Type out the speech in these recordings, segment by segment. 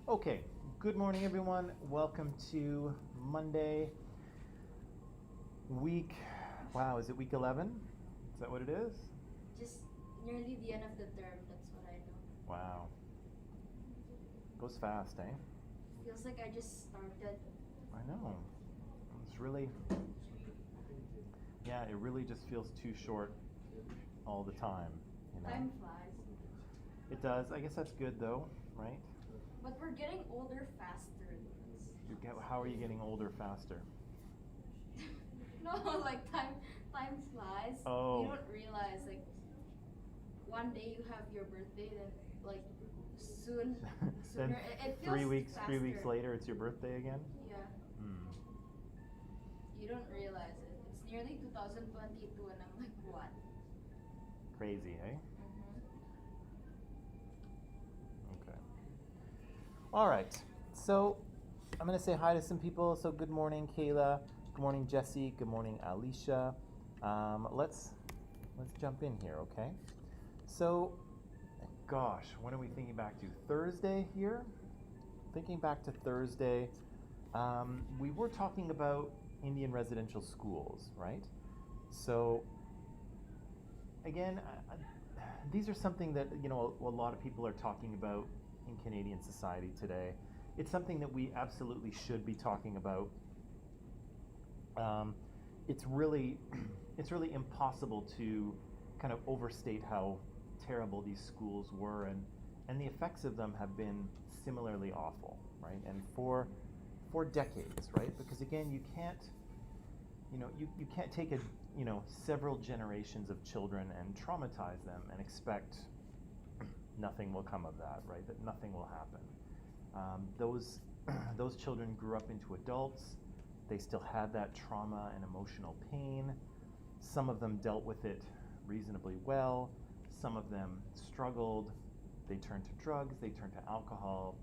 Okay, good morning everyone. Welcome to Monday, week, wow, is it week 11? Is that what it is? Just nearly the end of the term, that's what I know. Wow. Goes fast, eh? Feels like I just started. I know. It's really, yeah, it really just feels too short all the time, you know? Time flies. It does. I guess that's good though, right? But we're getting older faster. How are you getting older faster? No, like time flies. You Oh, don't realize like one day you have your birthday, then like sooner then it feels three weeks faster. later, it's your birthday again? Yeah, Hmm. you don't realize it. It's nearly 2022 and I'm like, what? Crazy, eh? Mm-hmm. Okay. All right. So I'm going to say hi to some people. So good morning, Kayla. Good morning, Jesse. Good morning, Alicia. Let's jump in here, okay? So, gosh, when are we thinking back to? Thursday here? Thinking back to Thursday, we were talking about Indian residential schools, right? So again, these are something that a lot of people are talking about in Canadian society today. It's something that we absolutely should be talking about. Um, it's really, it's really impossible to kind of overstate how terrible these schools were, and the effects of them have been similarly awful, right? And for decades, right? Because again, you can't take several generations of children and traumatize them and expect nothing will come of that, right? That nothing will happen. Those those children grew up into adults. They still had that trauma and emotional pain. Some of them dealt with it reasonably well. Some of them struggled. They turned to drugs. They turned to alcohol.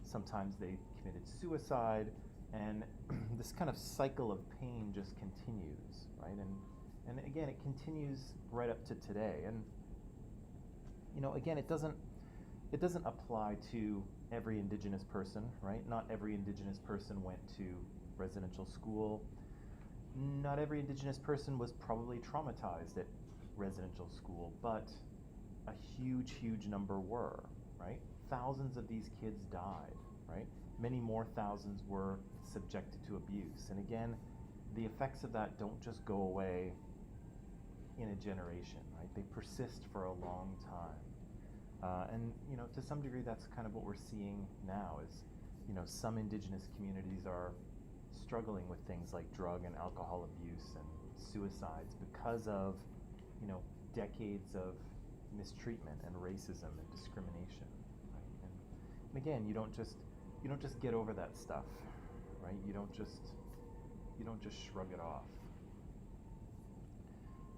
Sometimes they committed suicide, and this kind of cycle of pain just continues, right? And again, it continues right up to today. And again, it doesn't apply to every Indigenous person, right? Not every Indigenous person went to residential school. Not every Indigenous person was probably traumatized at residential school, but a huge, huge number were, right? Thousands of these kids died, right? Many more thousands were subjected to abuse. And again, the effects of that don't just go away in a generation, right? They persist for a long time. And to some degree, that's kind of what we're seeing now. Is some Indigenous communities are struggling with things like drug and alcohol abuse and suicides because of decades of mistreatment and racism and discrimination, right? And again, you don't just get over that stuff, right? You don't just shrug it off.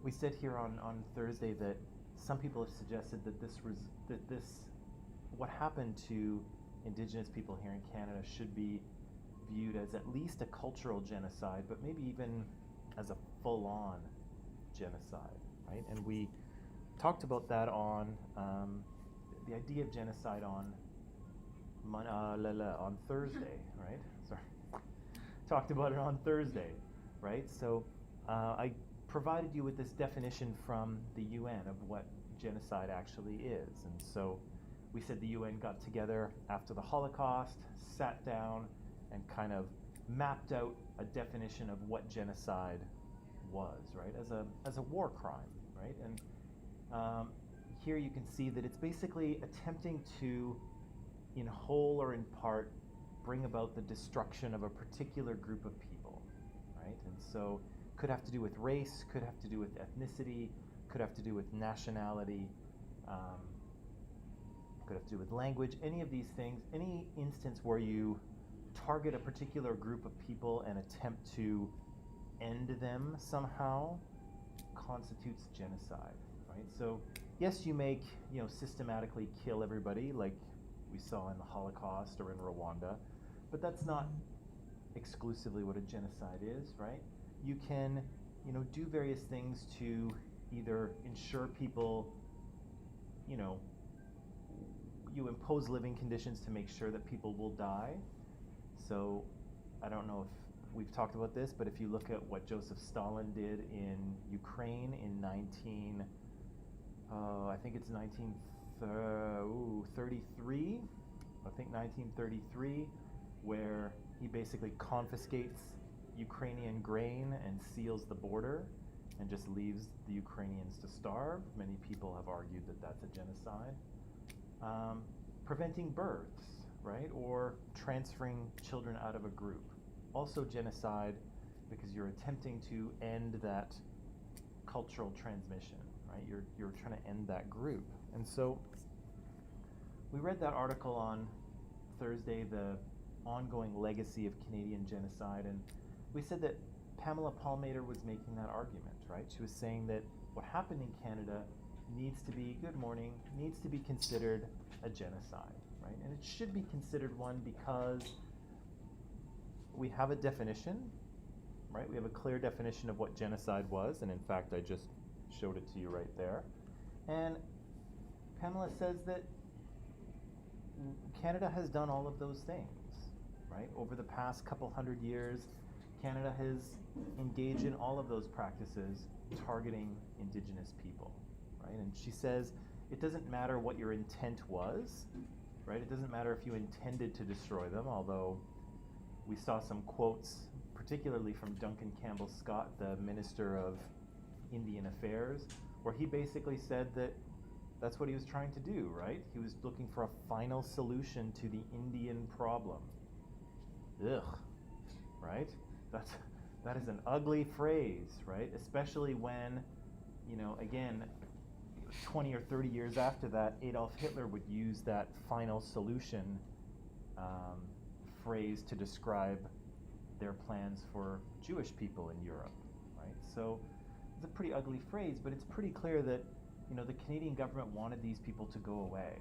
We said here on Thursday that some people have suggested that this what happened to Indigenous people here in Canada should be viewed as at least a cultural genocide, but maybe even as a full-on genocide, right? And we talked about that on the idea of genocide on Thursday, right? Sorry, talked about it on Thursday, right? So I provided you with this definition from the UN of what genocide actually is. And so we said the UN got together after the Holocaust, sat down, and kind of mapped out a definition of what genocide was, right? As a war crime, right? And here you can see that it's basically attempting to, in whole or in part, bring about the destruction of a particular group of people, right? And so could have to do with race, could have to do with ethnicity, could have to do with nationality, um, could have to do with language, any of these things, any instance where you target a particular group of people and attempt to end them somehow constitutes genocide, right? So yes, you make systematically kill everybody like we saw in the Holocaust or in Rwanda, but that's not exclusively what a genocide is, right? You can do various things to either ensure people you know you impose living conditions to make sure that people will die. So I don't know if we've talked about this, but if you look at what Joseph Stalin did in Ukraine in I think it's 1933, I think 1933, where he basically confiscates Ukrainian grain and seals the border and just leaves the Ukrainians to starve. Many people have argued that that's a genocide. Preventing births, right, or transferring children out of a group. Also genocide, because you're attempting to end that cultural transmission, right? You're trying to end that group. And so we read that article on Thursday, the ongoing legacy of Canadian genocide, and we said that Pamela Palmater was making that argument, right? She was saying that what happened in Canada needs to be considered a genocide, right? And it should be considered one because we have a definition, right? We have a clear definition of what genocide was, and in fact, I just showed it to you right there. And Pamela says that Canada has done all of those things, right? Over the past couple hundred years, Canada has engaged in all of those practices targeting Indigenous people, right? And she says it doesn't matter what your intent was, right? It doesn't matter if you intended to destroy them, although we saw some quotes, particularly from Duncan Campbell Scott, the Minister of Indian Affairs, where he basically said that that's what he was trying to do, right? He was looking for a final solution to the Indian problem. Ugh, right? That is an ugly phrase, right? Especially when, again, 20 or 30 years after that, Adolf Hitler would use that final solution phrase to describe their plans for Jewish people in Europe, right? So it's a pretty ugly phrase, but it's pretty clear that, the Canadian government wanted these people to go away,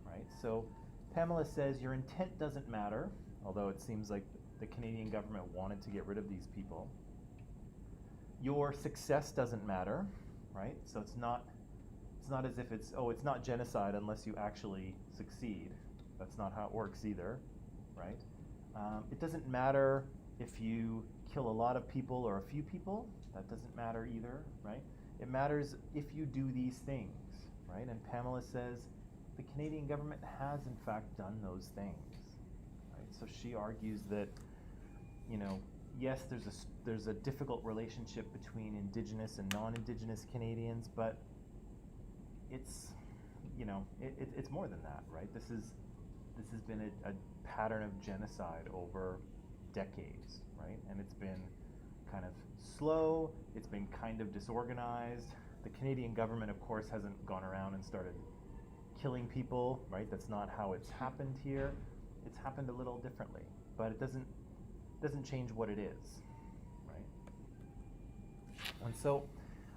right? So Pamela says your intent doesn't matter, although it seems like the Canadian government wanted to get rid of these people. Your success doesn't matter, right? So it's not as if it's not genocide unless you actually succeed. That's not how it works either, right? It doesn't matter if you kill a lot of people or a few people. That doesn't matter either, right? It matters if you do these things, right? And Pamela says the Canadian government has in fact done those things, right? So she argues that, yes, there's a difficult relationship between Indigenous and non-Indigenous Canadians, but it's it's more than that, right? This has been a pattern of genocide over decades, right? And it's been kind of slow, it's been kind of disorganized. The Canadian government, of course, hasn't gone around and started killing people, right? That's not how it's happened here. It's happened a little differently, but it doesn't change what it is, right? And so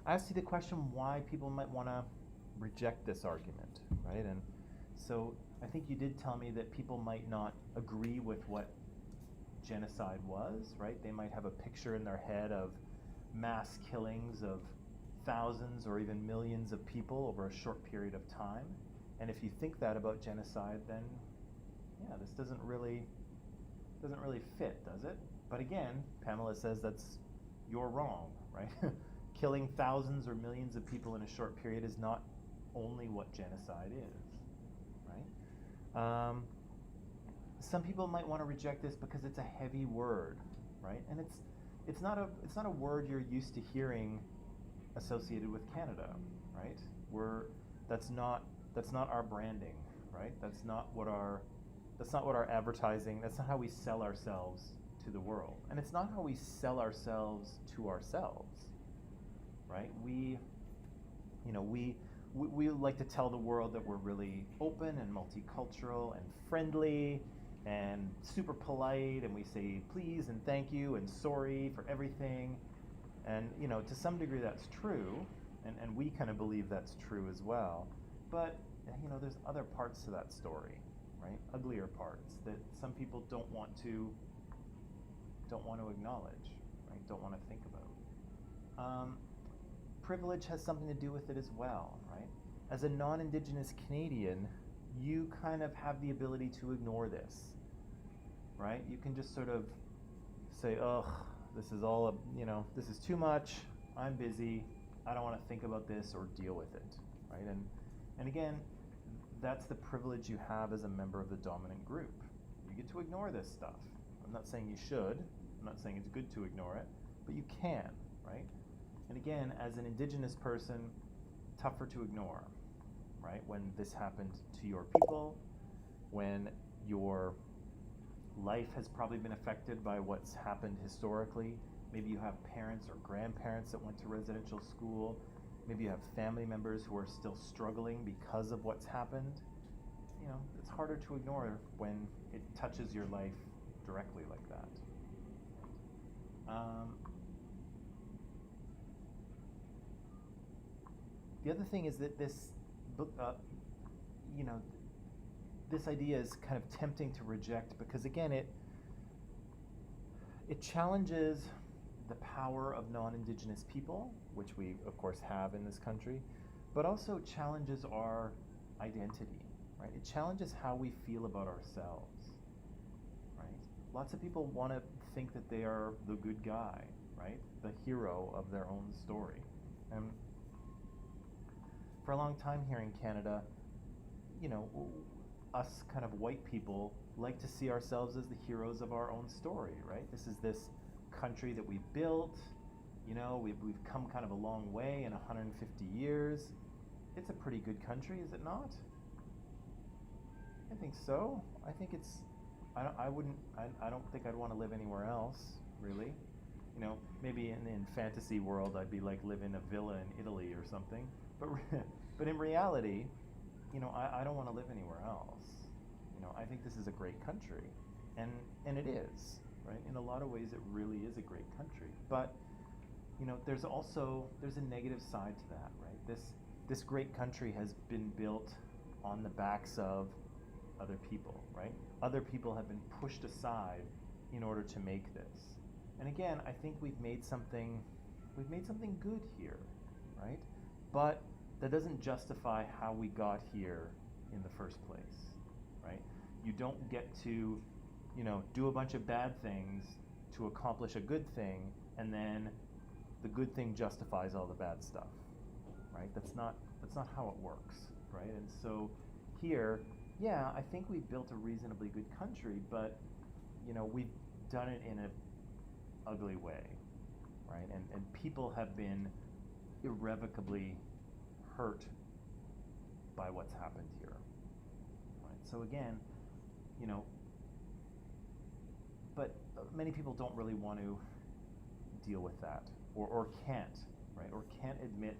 I asked you the question why people might want to reject this argument, right? And so I think you did tell me that people might not agree with what genocide was, right? They might have a picture in their head of mass killings of thousands or even millions of people over a short period of time. And if you think that about genocide, then this doesn't really fit, does it? But again, Pamela says you're wrong, right? Killing thousands or millions of people in a short period is not only what genocide is, right? Some people might want to reject this because it's a heavy word, right? And it's not a word you're used to hearing associated with Canada, right? That's not our branding, right? That's not what our advertising, that's not how we sell ourselves to the world. And it's not how we sell ourselves to ourselves, right? We like to tell the world that we're really open and multicultural and friendly and super polite, and we say please and thank you and sorry for everything. And to some degree that's true, and we kind of believe that's true as well. But there's other parts to that story, right? Uglier parts that some people don't want to acknowledge, right? Don't want to think about. Privilege has something to do with it as well, right? As a non-Indigenous Canadian, you kind of have the ability to ignore this, right? You can just sort of say, ugh, this is all, this is too much, I'm busy, I don't want to think about this or deal with it, right? And again, that's the privilege you have as a member of the dominant group. You get to ignore this stuff. I'm not saying you should, I'm not saying it's good to ignore it, but you can, right? And again, as an Indigenous person, tougher to ignore, right? When this happened to your people, when your life has probably been affected by what's happened historically. Maybe you have parents or grandparents that went to residential school. Maybe you have family members who are still struggling because of what's happened. It's harder to ignore when it touches your life directly like that. The other thing is that this book, this idea is kind of tempting to reject because, again, it challenges the power of non-Indigenous people, which we, of course, have in this country, but also challenges our identity, right? It challenges how we feel about ourselves, right? Lots of people want to think that they are the good guy, right? The hero of their own story. And for a long time here in Canada, us kind of white people like to see ourselves as the heroes of our own story, right? This is this country that we've built, we've come kind of a long way in 150 years. It's a pretty good country, is it not? I think so. I think it's, I don't think I'd want to live anywhere else, really. Maybe in fantasy world I'd be like live in a villa in Italy or something, but in reality, I don't want to live anywhere else. I think this is a great country, and it is, right? In a lot of ways, it really is a great country. But there's a negative side to that, right? This great country has been built on the backs of other people, right? Other people have been pushed aside in order to make this. And again, I think we've made something good here, right? But that doesn't justify how we got here in the first place, right? You don't get to, do a bunch of bad things to accomplish a good thing, and then the good thing justifies all the bad stuff, right? That's not how it works, right? And so here, yeah, I think we've built a reasonably good country, but we've done it in an ugly way, right? And people have been irrevocably hurt by what's happened here, right? So again, but many people don't really want to deal with that, or can't, right? Or can't admit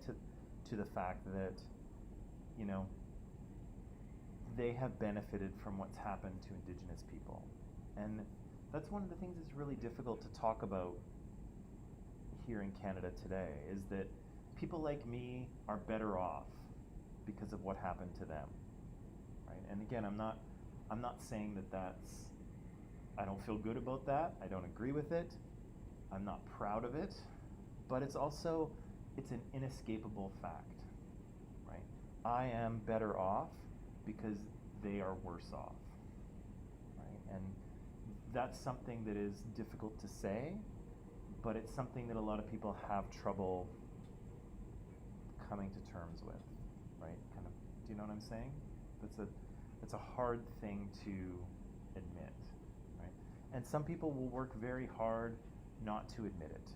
to the fact that, they have benefited from what's happened to Indigenous people. And that's one of the things that's really difficult to talk about here in Canada today, is that people like me are better off because of what happened to them, right? And again, I'm not saying that I don't feel good about that. I don't agree with it. I'm not proud of it, but it's an inescapable fact, right? I am better off because they are worse off, right? And that's something that is difficult to say, but it's something that a lot of people have trouble coming to terms with, right? Kind of, do you know what I'm saying? That's a hard thing to admit, right? And some people will work very hard not to admit it,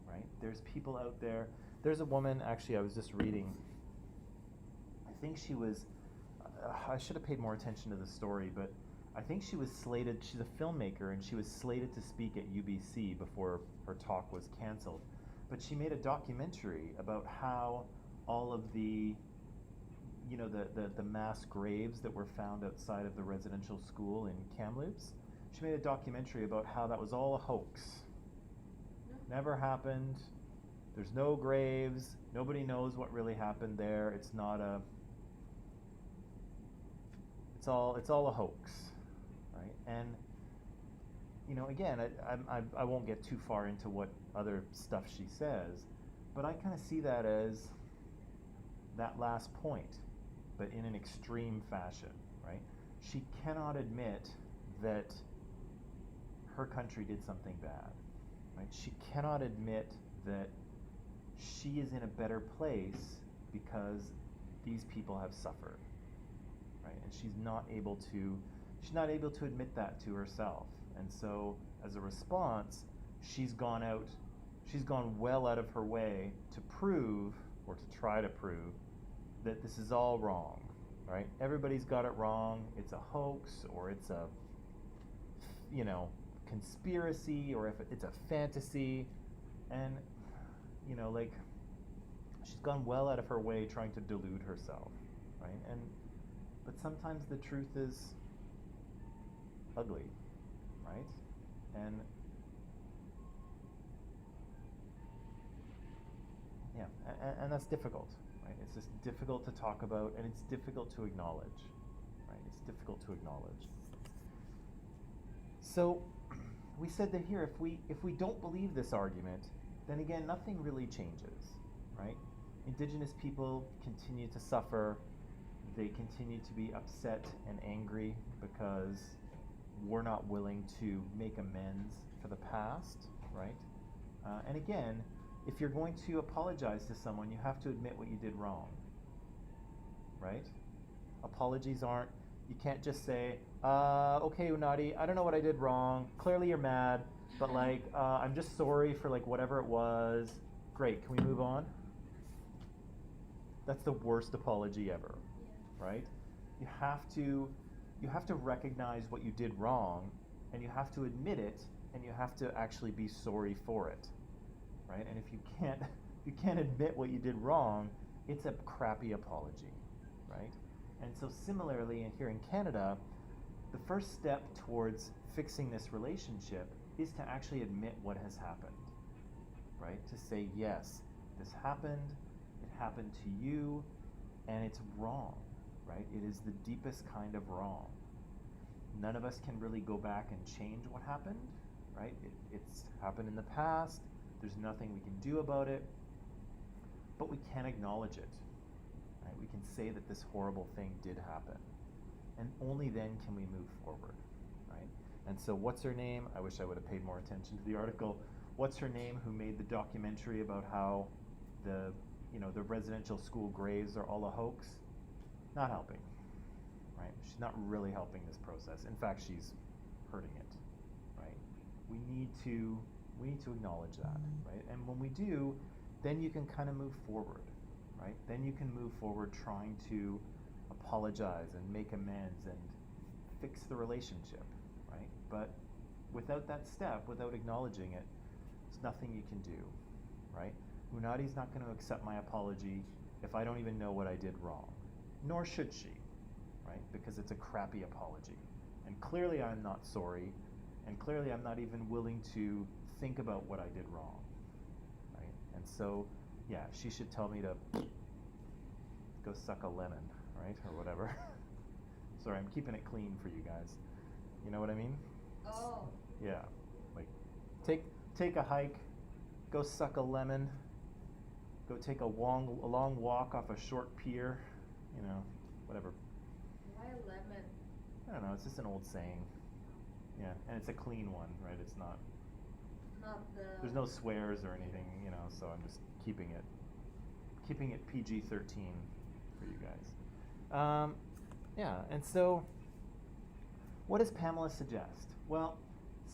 right? There's people out there. There's a woman, actually, I was just reading. I think she was, I should have paid more attention to the story, but I think she was slated, she's a filmmaker, and she was slated to speak at UBC before her talk was canceled. But she made a documentary about how all of the mass graves that were found outside of the residential school in Kamloops. She made a documentary about how that was all a hoax. Never happened. There's no graves. Nobody knows what really happened there. It's all a hoax, right? And again, I won't get too far into what other stuff she says, but I kind of see that as that last point, but in an extreme fashion, right? She cannot admit that her country did something bad, right? She cannot admit that she is in a better place because these people have suffered, right? And she's not able to admit that to herself. And so as a response, she's gone well out of her way to prove, or to try to prove, that this is all wrong, right? Everybody's got it wrong. It's a hoax, or it's a, conspiracy, or if it's a fantasy. And, like, she's gone well out of her way trying to delude herself, right? But sometimes the truth is ugly, right? And yeah, and that's difficult, right? It's just difficult to talk about, and it's difficult to acknowledge, right? It's difficult to acknowledge. So we said that here, if we don't believe this argument, then again, nothing really changes, right? Indigenous people continue to suffer. They continue to be upset and angry because we're not willing to make amends for the past, right? And again, if you're going to apologize to someone, you have to admit what you did wrong, right? Apologies aren't, you can't just say, okay, Unati, I don't know what I did wrong. Clearly you're mad, but I'm just sorry for whatever it was. Great, can we move on? That's the worst apology ever, right? You have to recognize what you did wrong, and you have to admit it, and you have to actually be sorry for it, right? And if you can't admit what you did wrong, it's a crappy apology, right? And so similarly, here in Canada, the first step towards fixing this relationship is to actually admit what has happened, right? To say, yes, this happened, it happened to you, and it's wrong, right? It is the deepest kind of wrong. None of us can really go back and change what happened, right? It's happened in the past. There's nothing we can do about it, but we can acknowledge it, right? We can say that this horrible thing did happen, and only then can we move forward, right? And so what's her name? I wish I would have paid more attention to the article. What's her name who made the documentary about how the residential school graves are all a hoax? Not helping, right? She's not really helping this process. In fact, she's hurting it, right? We need to acknowledge that, right? And when we do, then you can kind of move forward, right? Then you can move forward trying to apologize and make amends and fix the relationship, right? But without that step, without acknowledging it, there's nothing you can do, right? Unadi's not going to accept my apology if I don't even know what I did wrong. Nor should she, right? Because it's a crappy apology. And clearly I'm not sorry, and clearly I'm not even willing to think about what I did wrong, right? And so, yeah, she should tell me to go suck a lemon, right? Or whatever. Sorry, I'm keeping it clean for you guys. You know what I mean? Oh. Yeah. Take a hike, go suck a lemon, go take a long walk off a short pier, whatever. Why a lemon? I don't know, it's just an old saying. Yeah, and it's a clean one, right? It's not there's no swears or anything, so I'm just keeping it PG-13 for you guys. Yeah, and so what does Pamela suggest? Well,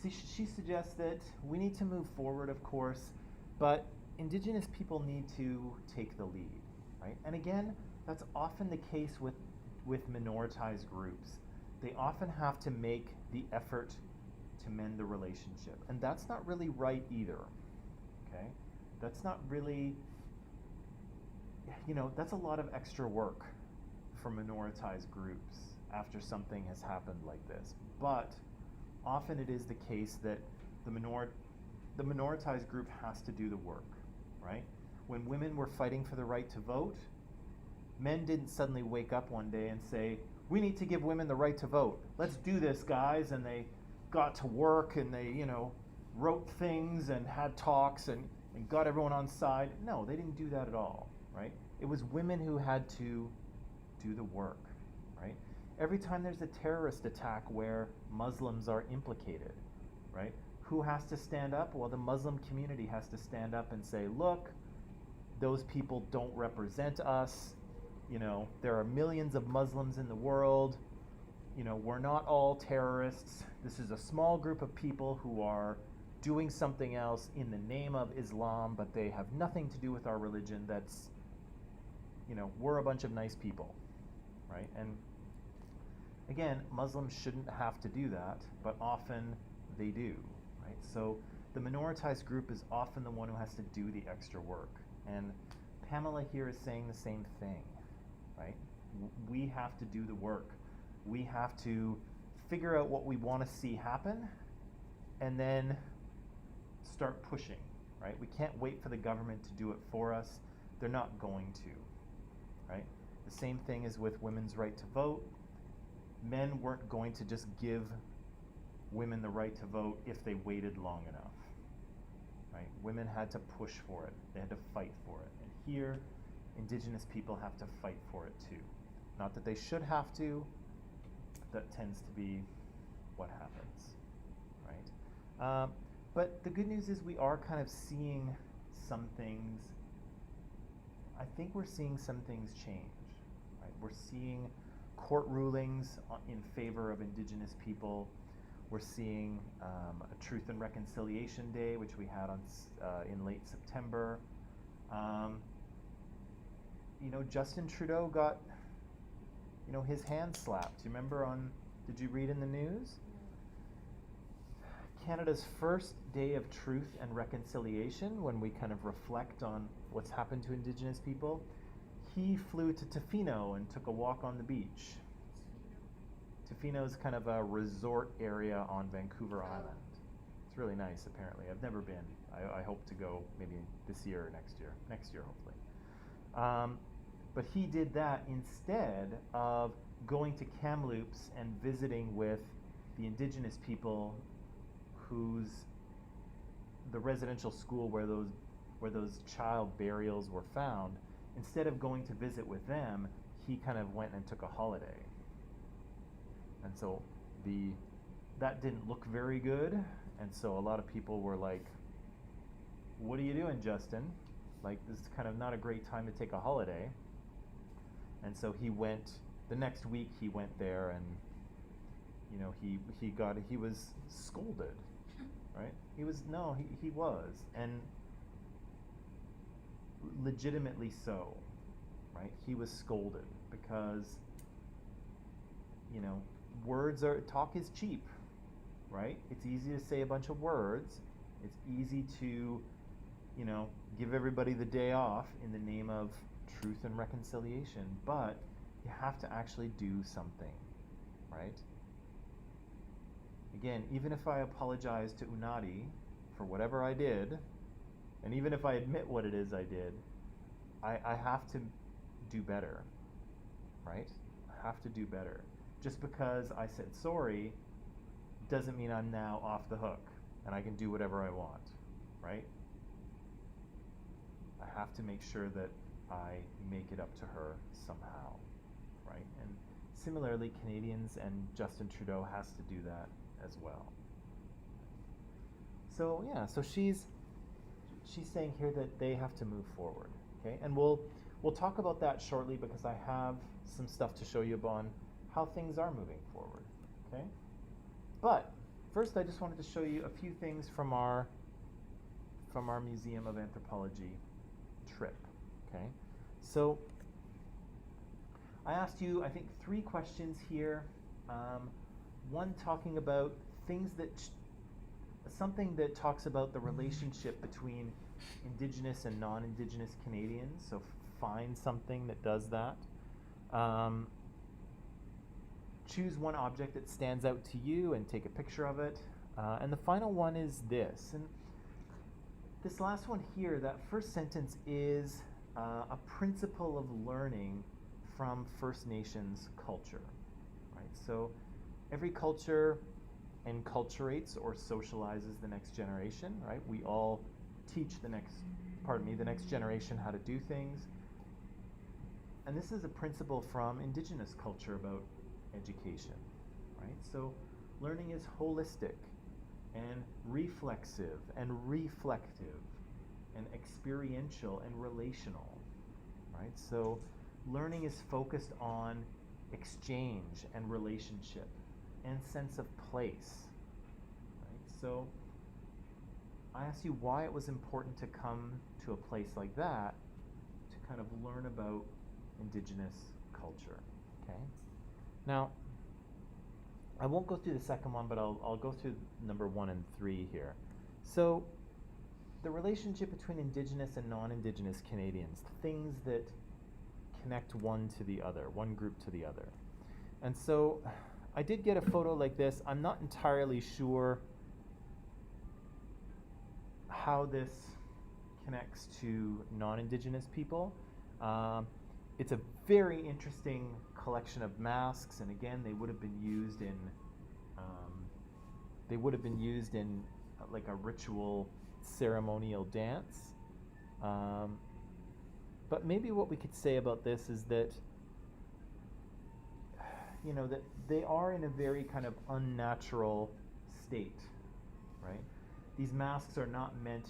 she suggests that we need to move forward, of course, but Indigenous people need to take the lead, right? And again, that's often the case with minoritized groups. They often have to make the effort to mend the relationship. And that's not really right either, okay? That's not really, that's a lot of extra work for minoritized groups after something has happened like this. But often it is the case that the minoritized group has to do the work, right? When women were fighting for the right to vote, men didn't suddenly wake up one day and say, we need to give women the right to vote. Let's do this, guys. And they got to work and they, wrote things and had talks and got everyone on side. No, they didn't do that at all, right? It was women who had to do the work, right? Every time there's a terrorist attack where Muslims are implicated, right? Who has to stand up? Well, the Muslim community has to stand up and say, look, those people don't represent us. You know, there are millions of Muslims in the world. You know, we're not all terrorists. This is a small group of people who are doing something else in the name of Islam, but they have nothing to do with our religion. That's, you know, we're a bunch of nice people, right? And again, Muslims shouldn't have to do that, but often they do, right? So the minoritized group is often the one who has to do the extra work. And Pamela here is saying the same thing, right? We have to do the work. We have to figure out what we want to see happen and then start pushing, right? We can't wait for the government to do it for us. They're not going to, right? The same thing is with women's right to vote. Men weren't going to just give women the right to vote if they waited long enough, right? Women had to push for it. They had to fight for it. And here, Indigenous people have to fight for it too. Not that they should have to, that tends to be what happens, right? But the good news is we are kind of seeing some things. I think we're seeing some things change, right? We're seeing court rulings in favor of Indigenous people. We're seeing a Truth and Reconciliation Day, which we had on in late September. You know, Justin Trudeau got, you know, his hand slapped. You remember did you read in the news? Canada's first day of truth and reconciliation, when we kind of reflect on what's happened to Indigenous people, he flew to Tofino and took a walk on the beach. Tofino is kind of a resort area on Vancouver Island. It's really nice, apparently. I've never been. I hope to go maybe this year or next year. Next year, hopefully. But he did that instead of going to Kamloops and visiting with the Indigenous people the residential school where those child burials were found. Instead of going to visit with them, he kind of went and took a holiday. And so that didn't look very good, and so a lot of people were like, what are you doing, Justin? Like, this is kind of not a great time to take a holiday. And so the next week he went there, and you know, he was scolded, right? He was, and legitimately so, right? He was scolded because, you know, talk is cheap, right? It's easy to say a bunch of words. It's easy to, you know, give everybody the day off in the name of truth and reconciliation, but you have to actually do something, right? Again, even if I apologize to Unadi for whatever I did, and even if I admit what it is I did, I have to do better, right? I have to do better. Just because I said sorry doesn't mean I'm now off the hook and I can do whatever I want, right? I have to make sure that I make it up to her somehow, right? And similarly, Canadians and Justin Trudeau has to do that as well. So yeah, so she's saying here that they have to move forward, okay? And we'll talk about that shortly because I have some stuff to show you on how things are moving forward, okay? But first, I just wanted to show you a few things from our Museum of Anthropology trip, okay? So I asked you, I think, 3 questions here. One talking about something that talks about the relationship between Indigenous and non-Indigenous Canadians. So find something that does that. Choose one object that stands out to you and take a picture of it. And the final one is this. And this last one here, that first sentence is a principle of learning from First Nations culture, right? So every culture enculturates or socializes the next generation, right? We all teach the next generation how to do things. And this is a principle from Indigenous culture about education, right? So learning is holistic and reflexive and reflective and experiential and relational, right? So learning is focused on exchange and relationship and sense of place, right? So I asked you why it was important to come to a place like that to kind of learn about Indigenous culture, okay? Now, I won't go through the second one, but I'll go through number 1 and 3 here. So, the relationship between Indigenous and non-Indigenous Canadians, things that connect one to the other, one group to the other. And so, I did get a photo like this. I'm not entirely sure how this connects to non-Indigenous people. It's a very interesting collection of masks, and again, they would have been used in like a ritual ceremonial dance. But maybe what we could say about this is that, you know, that they are in a very kind of unnatural state, right? These masks are not meant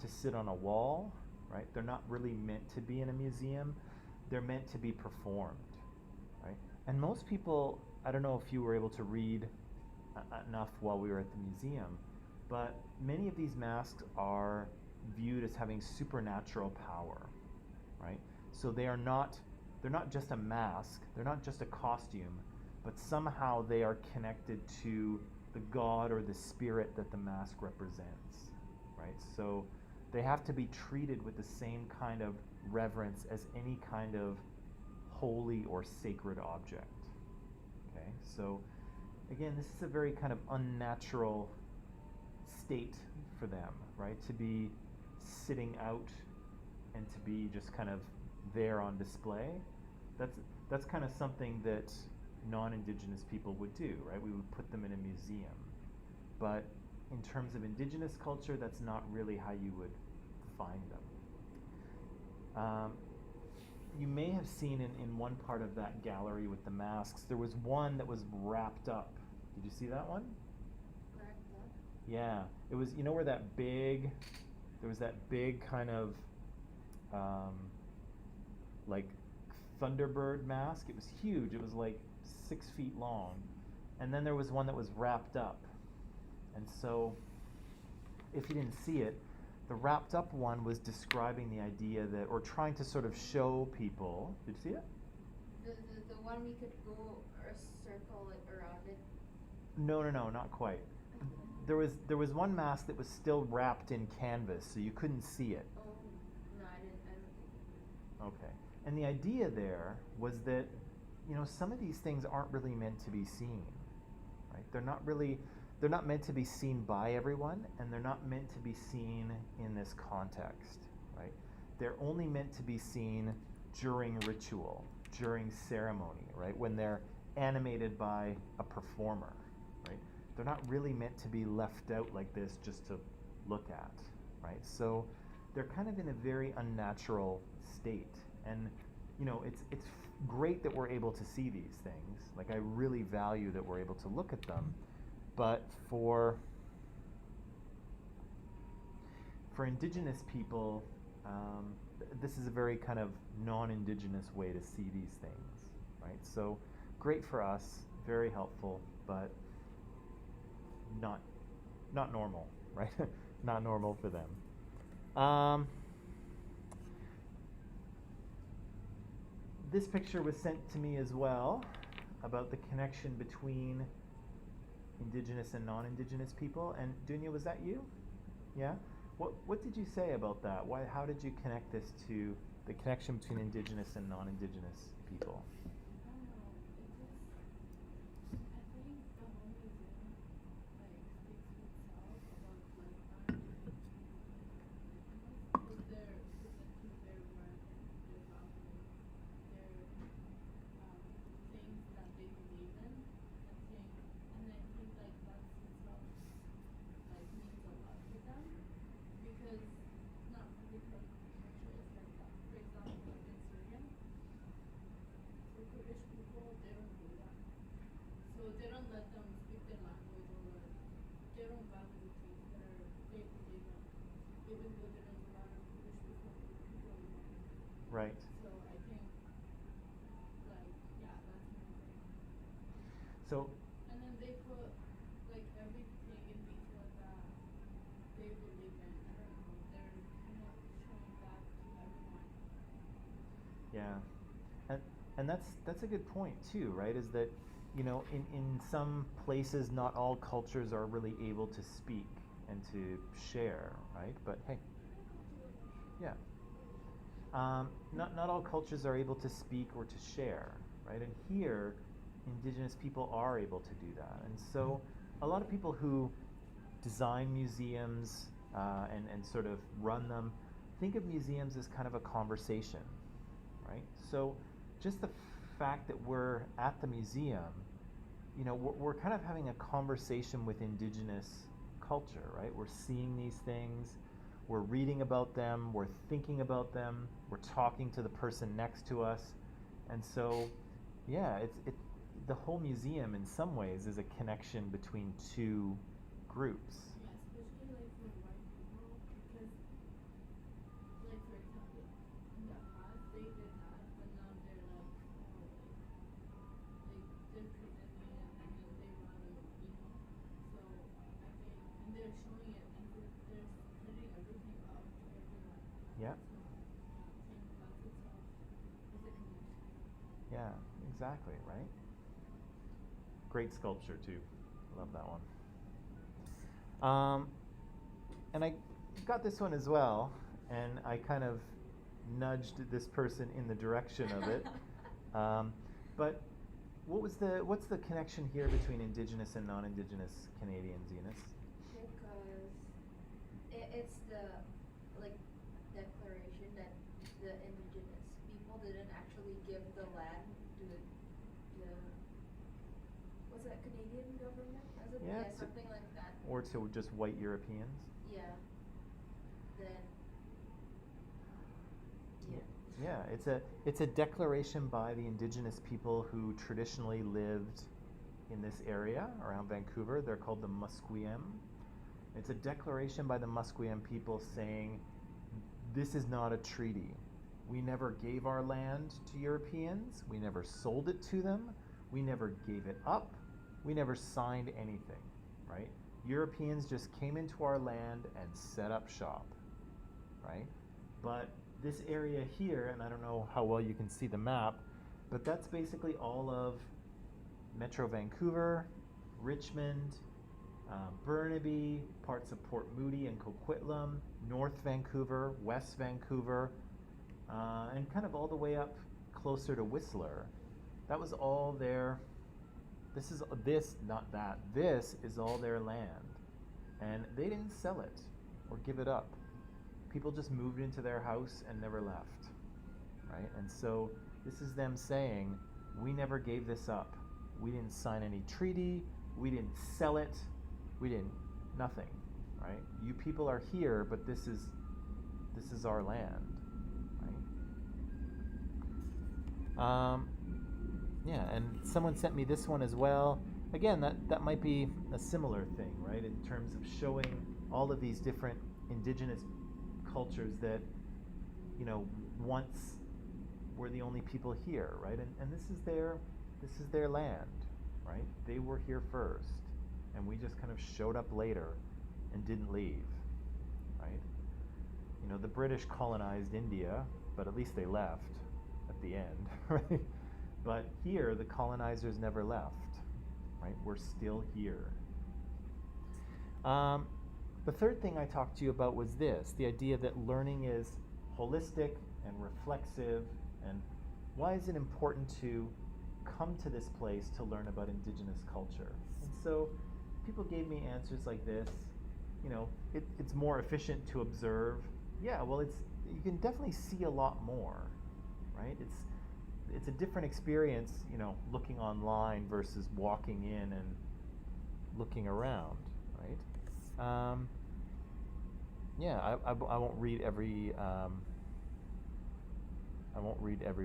to sit on a wall, right? They're not really meant to be in a museum. They're meant to be performed, right? And most people, I don't know if you were able to read enough while we were at the museum, but many of these masks are viewed as having supernatural power, right? So they're not just a mask, they're not just a costume, but somehow they are connected to the god or the spirit that the mask represents, right? So they have to be treated with the same kind of reverence as any kind of holy or sacred object, okay? So again, this is a very kind of unnatural state for them, right? To be sitting out and to be just kind of there on display. That's kind of something that non-Indigenous people would do, right? We would put them in a museum. But in terms of Indigenous culture, that's not really how you would find them. You may have seen in one part of that gallery with the masks, there was one that was wrapped up. Did you see that one? Wrapped up? Yeah. It was, you know where there was that big kind of like Thunderbird mask. It was huge. It was like 6 feet long. And then there was one that was wrapped up. And so, if you didn't see it, the wrapped up one was describing the idea that, or trying to sort of show people. Did you see it? The one we could go or circle it around it. No, not quite. There was one mask that was still wrapped in canvas, so you couldn't see it. Oh, no, I don't think. Okay. And the idea there was that, you know, some of these things aren't really meant to be seen, right? They're not meant to be seen by everyone, and they're not meant to be seen in this context, right? They're only meant to be seen during ritual, during ceremony, right? When they're animated by a performer, right? They're not really meant to be left out like this just to look at, right? So they're kind of in a very unnatural state. And, you know, it's great that we're able to see these things. Like, I really value that we're able to look at them. But for Indigenous people, this is a very kind of non-Indigenous way to see these things, right? So great for us, very helpful, but not normal, right? Not normal for them. This picture was sent to me as well about the connection between Indigenous and non-Indigenous people. And Dunya, was that you? Yeah? What did you say about that? How did you connect this to the connection between Indigenous and non-Indigenous people? So And then they put like everything in detail that they believe in. I don't know. They're kind of showing that to everyone. yeah, and that's a good point too, right? Is that, in some places not all cultures are really able to speak and to share, right? But hey, yeah, not all cultures are able to speak or to share, right? And here, Indigenous people are able to do that, and so a lot of people who design museums and sort of run them think of museums as kind of a conversation, right? So just the fact that we're at the museum, we're kind of having a conversation with Indigenous culture, right? We're seeing these things, we're reading about them, we're thinking about them, we're talking to the person next to us, and so, yeah, the whole museum in some ways is a connection between two groups. Yeah, especially like for white people, because like for example, in the past they did that, but now they're like, oh, like they're presenting it and then they rather, So I think, and they're showing it and they're putting everything up to everyone. Yeah. So yeah, I think that itself is a connection. Yeah, exactly, right? Great sculpture too. Love that one. And I got this one as well, and I kind of nudged this person in the direction of it. But what's the connection here between Indigenous and non-Indigenous Canadians, Eunice? Because it's the like declaration that the indigenous people didn't actually give the land to the was that Canadian government? Was it? Yeah, Something like that. Or to just white Europeans? Yeah. Then Yeah, it's a declaration by the Indigenous people who traditionally lived in this area around Vancouver. They're called the Musqueam. It's a declaration by the Musqueam people saying, this is not a treaty. We never gave our land to Europeans. We never sold it to them. We never gave it up. We never signed anything, right? Europeans just came into our land and set up shop, right? But this area here, and I don't know how well you can see the map, but that's basically all of Metro Vancouver, Richmond, Burnaby, parts of Port Moody and Coquitlam, North Vancouver, West Vancouver, and kind of all the way up closer to Whistler. That was all their, this is all their land. And they didn't sell it or give it up. People just moved into their house and never left, right? And so this is them saying, we never gave this up. We didn't sign any treaty. We didn't sell it. We didn't, nothing, right? You people are here, but this is our land, right? Yeah, and someone sent me this one as well. Again, that might be a similar thing, right? In terms of showing all of these different Indigenous cultures that, once were the only people here, right? And this is their land, right? They were here first, and we just kind of showed up later and didn't leave, right? The British colonized India, but at least they left at the end, right? But here, the colonizers never left, right? We're still here. The third thing I talked to you about was this, the idea that learning is holistic and reflexive, and why is it important to come to this place to learn about Indigenous culture? And so people gave me answers like this. It's more efficient to observe. Yeah, well, you can definitely see a lot more, right? It's a different experience, looking online versus walking in and looking around, right? Yeah, I won't read every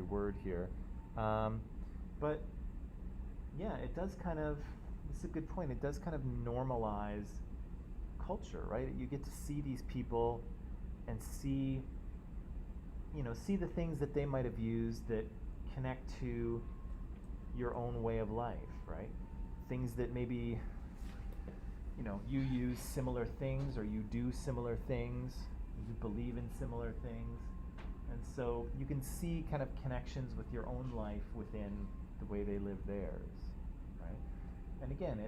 word here, but yeah, it does kind of. It's a good point. It does kind of normalize culture, right? You get to see these people and see the things that they might have used that connect to your own way of life, right? things that maybe, you use similar things, or you do similar things, you believe in similar things. And so you can see kind of connections with your own life within the way they live theirs, right? And again,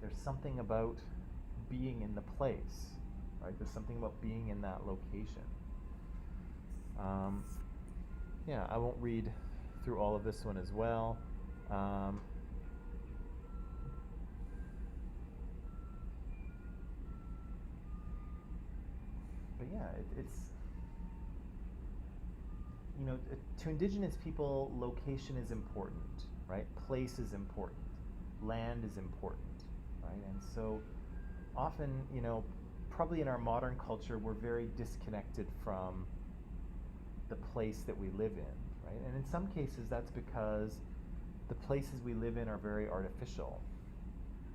there's something about being in the place, right? There's something about being in that location. Yeah, I won't read through all of this one as well. But yeah, it's to Indigenous people, location is important, right? Place is important, land is important, right? And so often, probably in our modern culture, we're very disconnected from the place that we live in, right? And in some cases, that's because the places we live in are very artificial,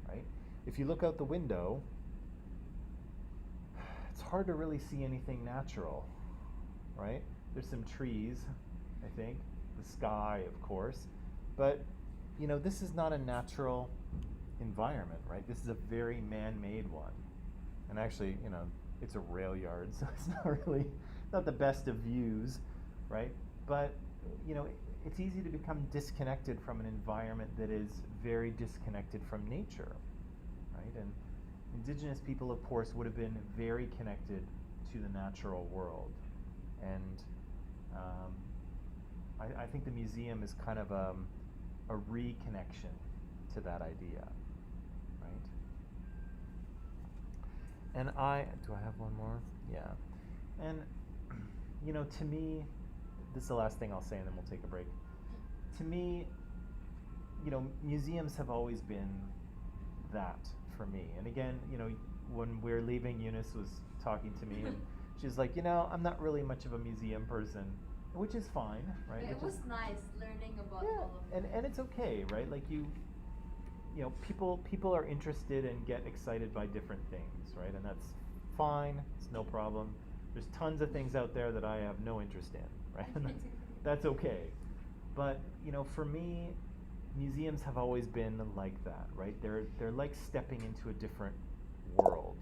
right? If you look out the window, it's hard to really see anything natural, right? There's some trees, I think, the sky, of course, but this is not a natural environment, right? This is a very man-made one. And actually, it's a rail yard, so it's not the best of views, right? But it's easy to become disconnected from an environment that is very disconnected from nature, right? And Indigenous people, of course, would have been very connected to the natural world. And I think the museum is kind of a reconnection to that idea, right? And do I have one more? Yeah. And, to me, this is the last thing I'll say, and then we'll take a break. To me, museums have always been that for me. And again, when we were leaving, Eunice was talking to me, and she's like, I'm not really much of a museum person, which is fine, right? Yeah, it was nice learning about all of that. And it's okay, right? Like people are interested and get excited by different things, right? And that's fine. It's no problem. There's tons of things out there that I have no interest in, right? And that's okay. But for me, museums have always been like that, right? They're like stepping into a different world,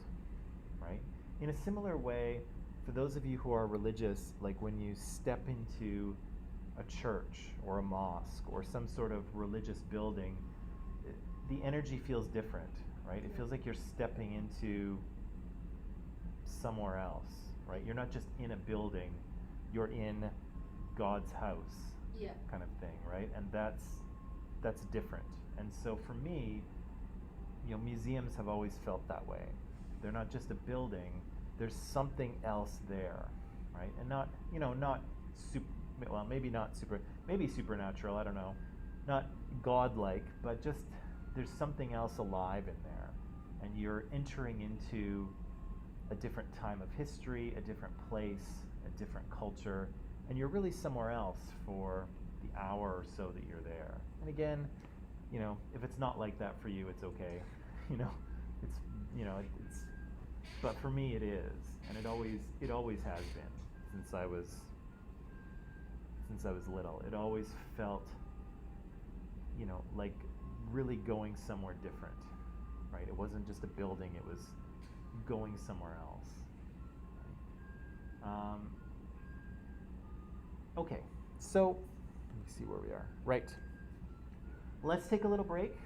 right? In a similar way, for those of you who are religious, like when you step into a church or a mosque or some sort of religious building, the energy feels different, right? It feels like you're stepping into somewhere else, right? You're not just in a building, you're in God's house, kind of thing, right? And that's different. And so for me, museums have always felt that way. They're not just a building, there's something else there, right? And not maybe supernatural, I don't know. Not godlike, but just there's something else alive in there. And you're entering into a different time of history, a different place, a different culture, and you're really somewhere else for the hour or so that you're there. And again, if it's not like that for you, it's okay. It's but for me it is, and it always has been since I was little. It always felt like really going somewhere different, right? It wasn't just a building, it was going somewhere else, right? Okay, so let me see where we are. Right. Let's take a little break.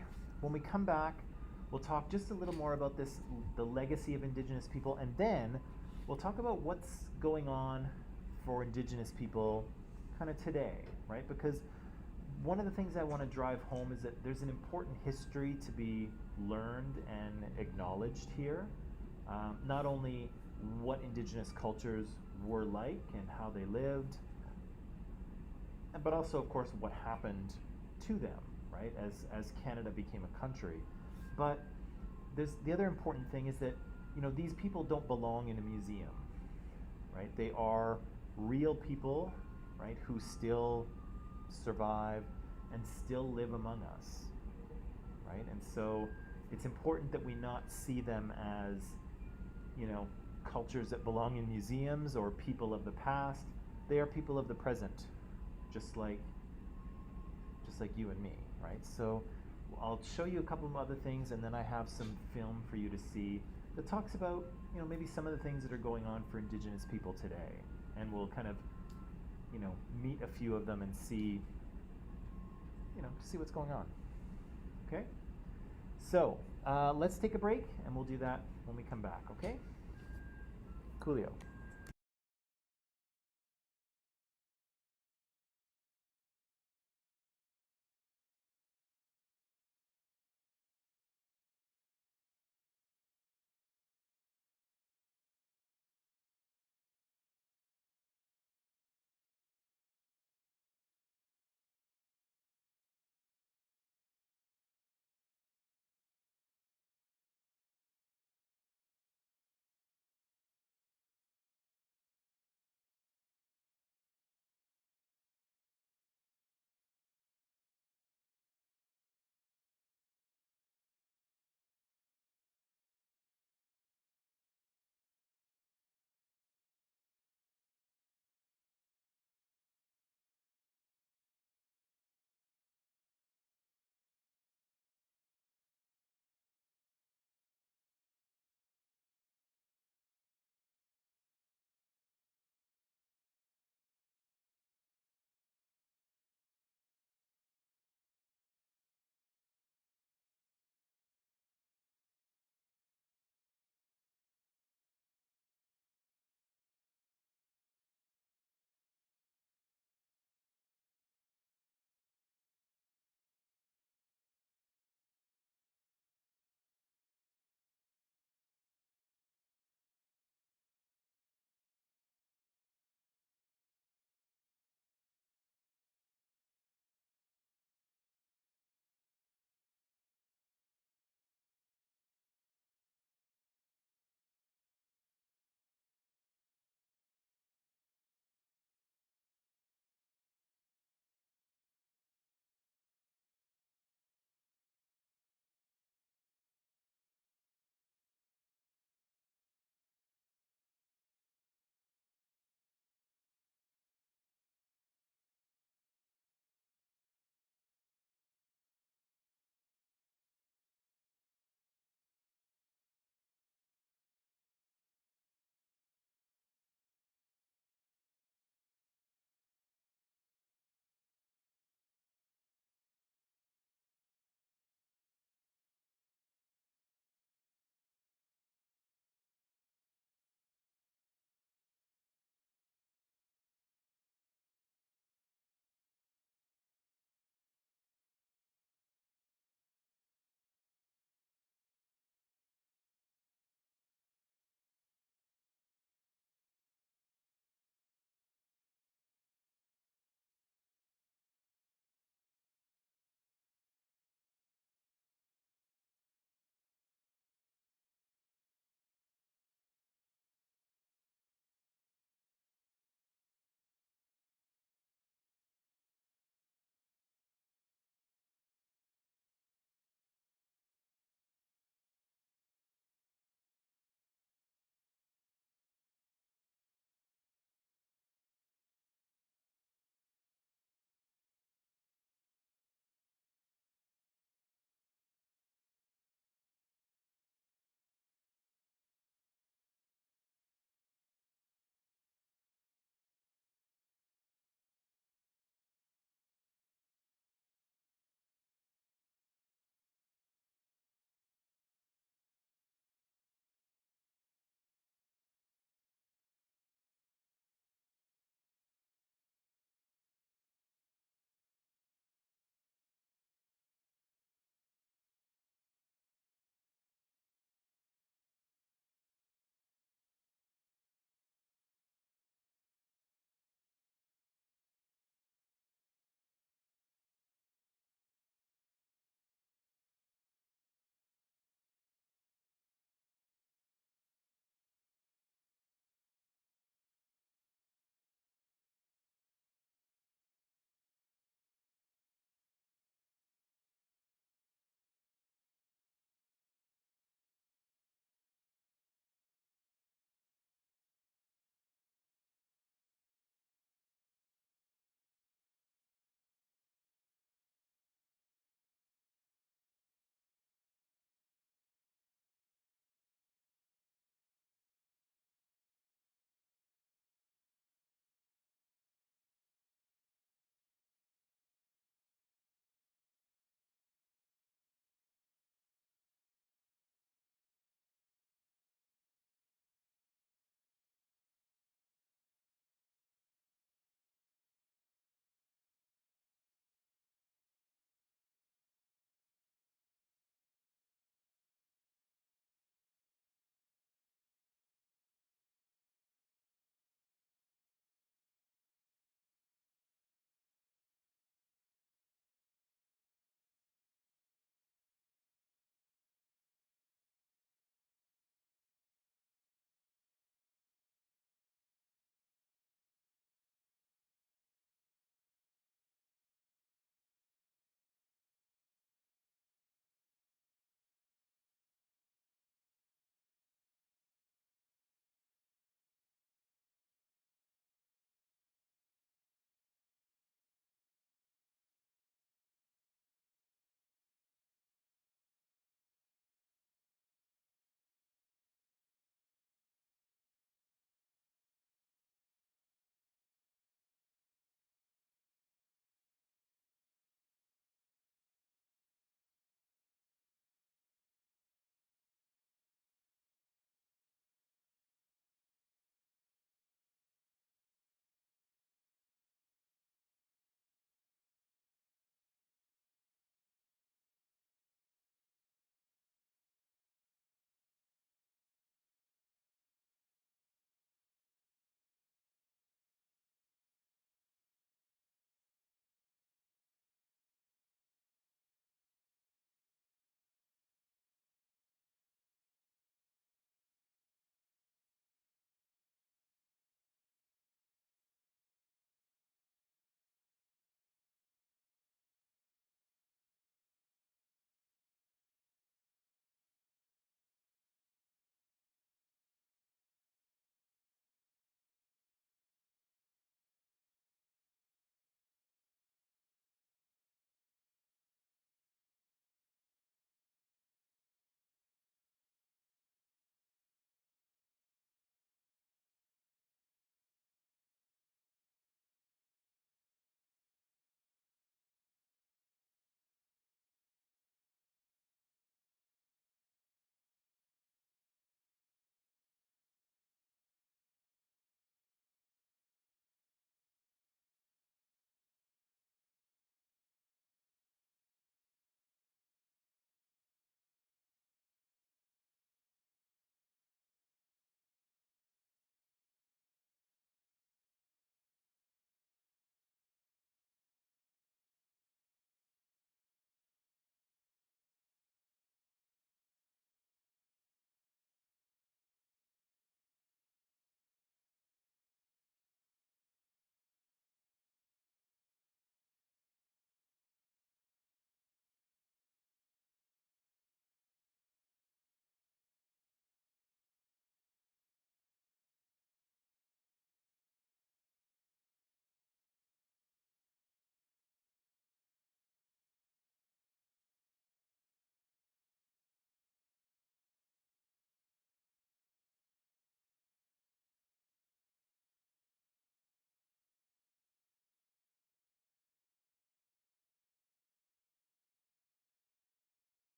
When we come back, we'll talk just a little more about the legacy of Indigenous people, and then we'll talk about what's going on for Indigenous people kind of today, right? Because one of the things I want to drive home is that there's an important history to be learned and acknowledged here. Not only what Indigenous cultures were like and how they lived, but also, of course, what happened to them, right, as Canada became a country. But the other important thing is that, these people don't belong in a museum, right? They are real people, right, who still survive and still live among us, right? And so it's important that we not see them as, cultures that belong in museums or people of the past. They are people of the present, just like you and me, right? So I'll show you a couple of other things, and then I have some film for you to see that talks about, maybe some of the things that are going on for Indigenous people today, and we'll kind of, meet a few of them and see, see what's going on. Okay? So, let's take a break, and we'll do that when we come back, okay? Coolio.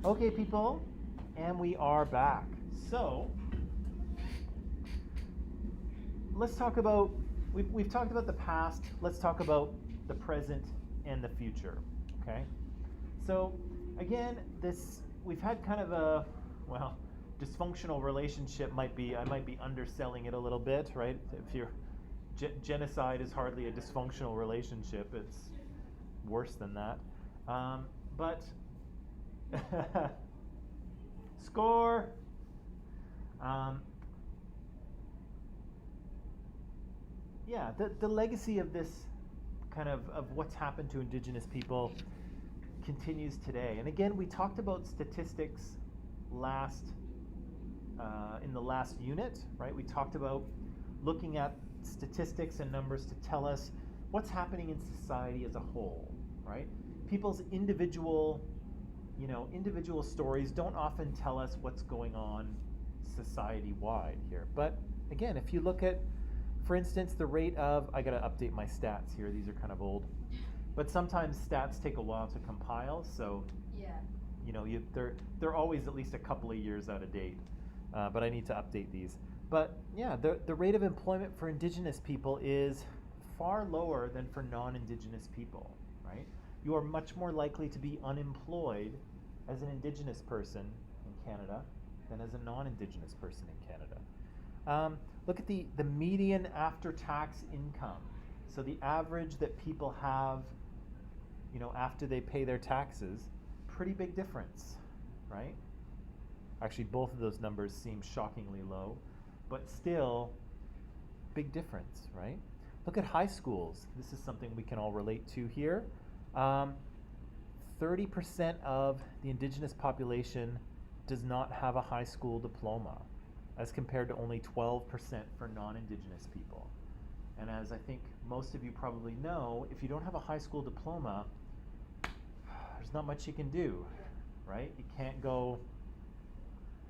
Okay, people, and we are back. So, let's talk about, we've talked about the past, let's talk about the present and the future, okay? So, again, we've had kind of a, well, dysfunctional relationship I might be underselling it a little bit, right? If you're, genocide is hardly a dysfunctional relationship, it's worse than that. But, score! Yeah, the legacy of this kind of what's happened to Indigenous people continues today. And again, we talked about statistics in the last unit, right? We talked about looking at statistics and numbers to tell us what's happening in society as a whole, right? People's individual stories don't often tell us what's going on society-wide here. But again, if you look at, for instance, the rate of, I gotta update my stats here, these are kind of old, but sometimes stats take a while to compile, so Yeah. they're always at least a couple of years out of date, but I need to update these. But yeah, the rate of employment for Indigenous people is far lower than for non-Indigenous people, right? You are much more likely to be unemployed as an Indigenous person in Canada than as a non-Indigenous person in Canada. Look at the median after-tax income. So the average that people have, after they pay their taxes, pretty big difference, right? Actually, both of those numbers seem shockingly low, but still, big difference, right? Look at high schools. This is something we can all relate to here. 30% of the Indigenous population does not have a high school diploma, as compared to only 12% for non-Indigenous people. And as I think most of you probably know, if you don't have a high school diploma, there's not much you can do, right? You can't go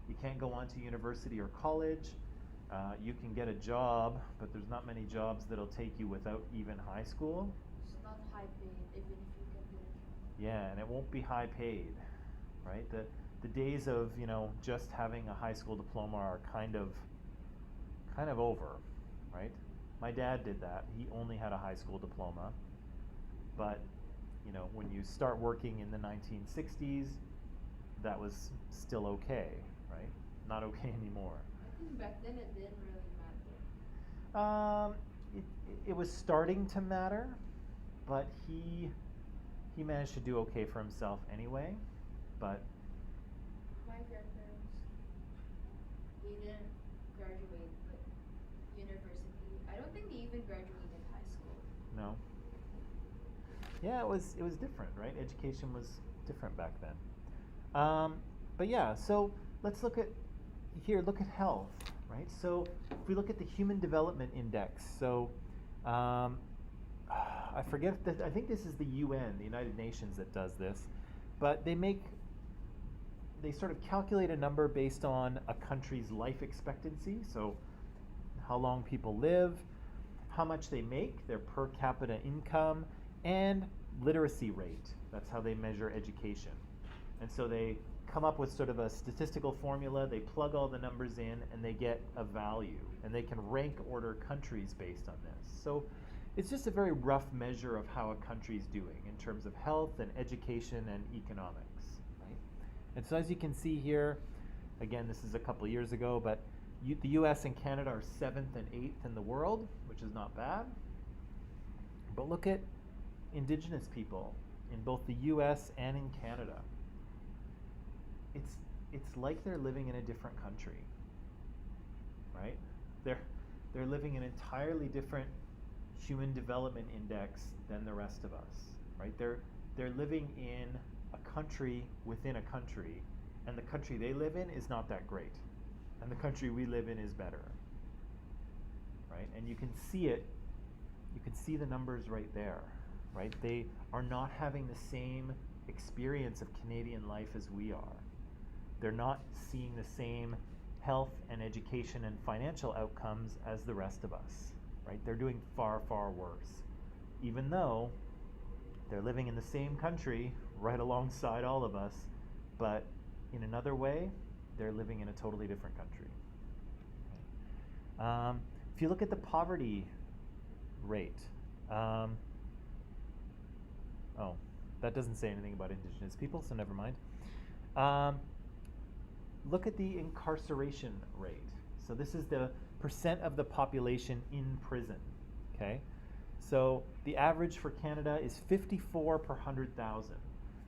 on to university or college. You can get a job, but there's not many jobs that'll take you without even high school. It's not high paid, even if you can get a job. Yeah, and it won't be high paid, right? The days of just having a high school diploma are kind of over, right? My dad did that. He only had a high school diploma, but when you start working in the 1960s, that was still okay, right? Not okay anymore. I think back then it didn't really matter. It was starting to matter, but he managed to do okay for himself anyway. But My grandparents, they didn't graduate like university. I don't think they even graduated high school. no. Yeah, it was different, right? Education was different back then. But yeah, so let's look at health, right? So if we look at the Human Development Index, so I forget, I think this is the UN, the United Nations, that does this, but they sort of calculate a number based on a country's life expectancy, so how long people live, how much they make, their per capita income, and literacy rate. That's how they measure education. And so they come up with sort of a statistical formula, they plug all the numbers in, and they get a value. And they can rank order countries based on this. So it's just a very rough measure of how a country's doing in terms of health and education and economics, right? And so as you can see here, again, this is a couple of years ago, but the US and Canada are 7th and 8th in the world, which is not bad. But look at Indigenous people in both the US and in Canada. It's like they're living in a different country, right? They're living an entirely different human development index than the rest of us, right? They're living in a country within a country, and the country they live in is not that great, and the country we live in is better, right? And you can see it. You can see the numbers right there, right? They are not having the same experience of Canadian life as we are. They're not seeing the same health and education and financial outcomes as the rest of us, right? They're doing far, far worse, even though they're living in the same country right alongside all of us, but in another way, they're living in a totally different country. If you look at the poverty rate, oh, that doesn't say anything about Indigenous people, so never mind. Look at the incarceration rate. So this is the percent of the population in prison, okay? So the average for Canada is 54 per 100,000.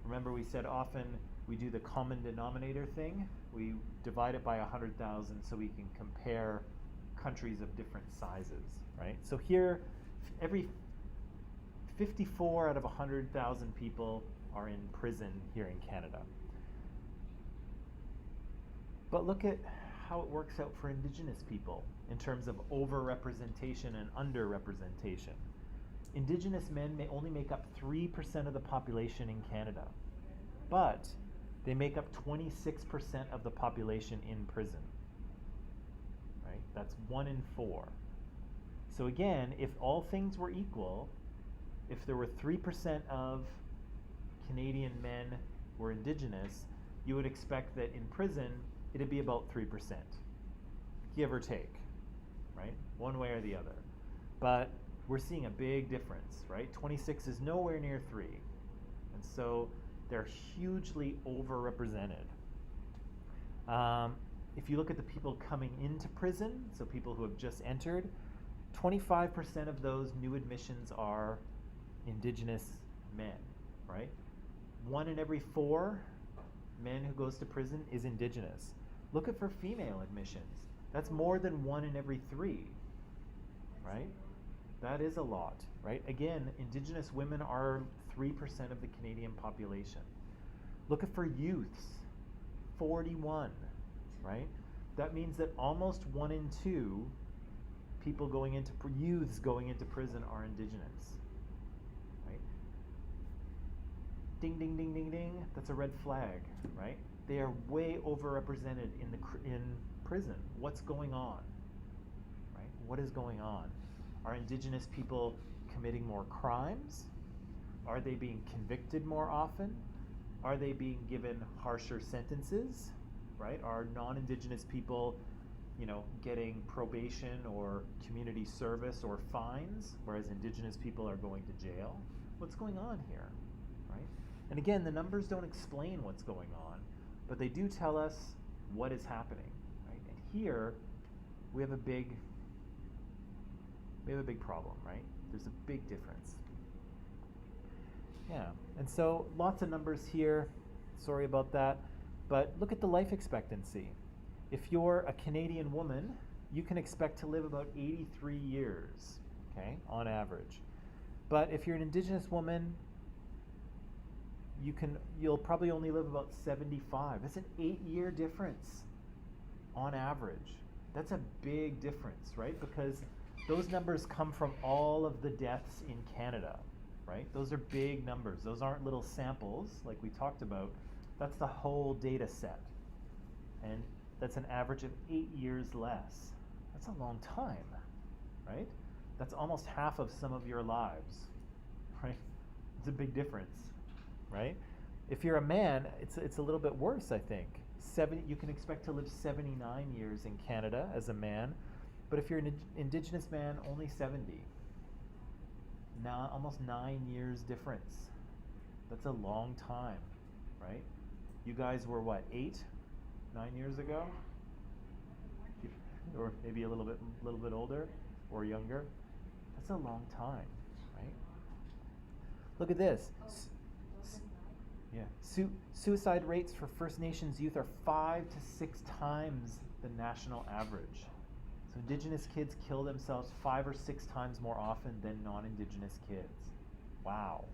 Remember, we said often we do the common denominator thing. We divide it by 100,000 so we can compare countries of different sizes, right? So here, every 54 out of 100,000 people are in prison here in Canada. But look at how it works out for Indigenous people in terms of overrepresentation and underrepresentation. Indigenous men may only make up 3% of the population in Canada, but they make up 26% of the population in prison. Right? That's 1 in 4. So again, if all things were equal, if there were 3% of Canadian men were Indigenous, you would expect that in prison it'd be about 3%, give or take, right? One way or the other. But we're seeing a big difference, right? 26 is nowhere near 3. And so they're hugely overrepresented. If you look at the people coming into prison, so people who have just entered, 25% of those new admissions are Indigenous men, right? 1 in every 4 men who goes to prison is Indigenous. Look at for female admissions. That's more than 1 in every 3, right? That is a lot, right? Again, Indigenous women are 3% of the Canadian population. Look at for youths, 41, right? That means that almost 1 in 2 people going into youths going into prison are Indigenous, right? Ding, ding, ding, ding, ding. That's a red flag, right? They are way overrepresented in prison. What's going on, right? What is going on? Are Indigenous people committing more crimes? Are they being convicted more often? Are they being given harsher sentences, right? Are non-Indigenous people, getting probation or community service or fines, whereas Indigenous people are going to jail? What's going on here, right? And again, the numbers don't explain what's going on, but they do tell us what is happening, right? And here we have a big problem, right? There's a big difference. Yeah, and so lots of numbers here. Sorry about that. But look at the life expectancy. If you're a Canadian woman, you can expect to live about 83 years, okay, on average. But if you're an Indigenous woman, you'll probably only live about 75. That's an 8-year difference on average. That's a big difference, right? Because those numbers come from all of the deaths in Canada, right? Those are big numbers. Those aren't little samples like we talked about. That's the whole data set. And that's an average of 8 years less. That's a long time, right? That's almost half of some of your lives, right? It's a big difference, right? If you're a man, it's a little bit worse, I think. You can expect to live 79 years in Canada as a man, but if you're an Indigenous man, only 70. Now, almost 9 years difference. That's a long time, right? You guys were what, 8, 9 years ago? Or maybe a little bit older or younger. That's a long time, right? Look at this. Yeah. Suicide rates for First Nations youth are 5 to 6 times the national average. So Indigenous kids kill themselves 5 or 6 times more often than non-Indigenous kids. Wow.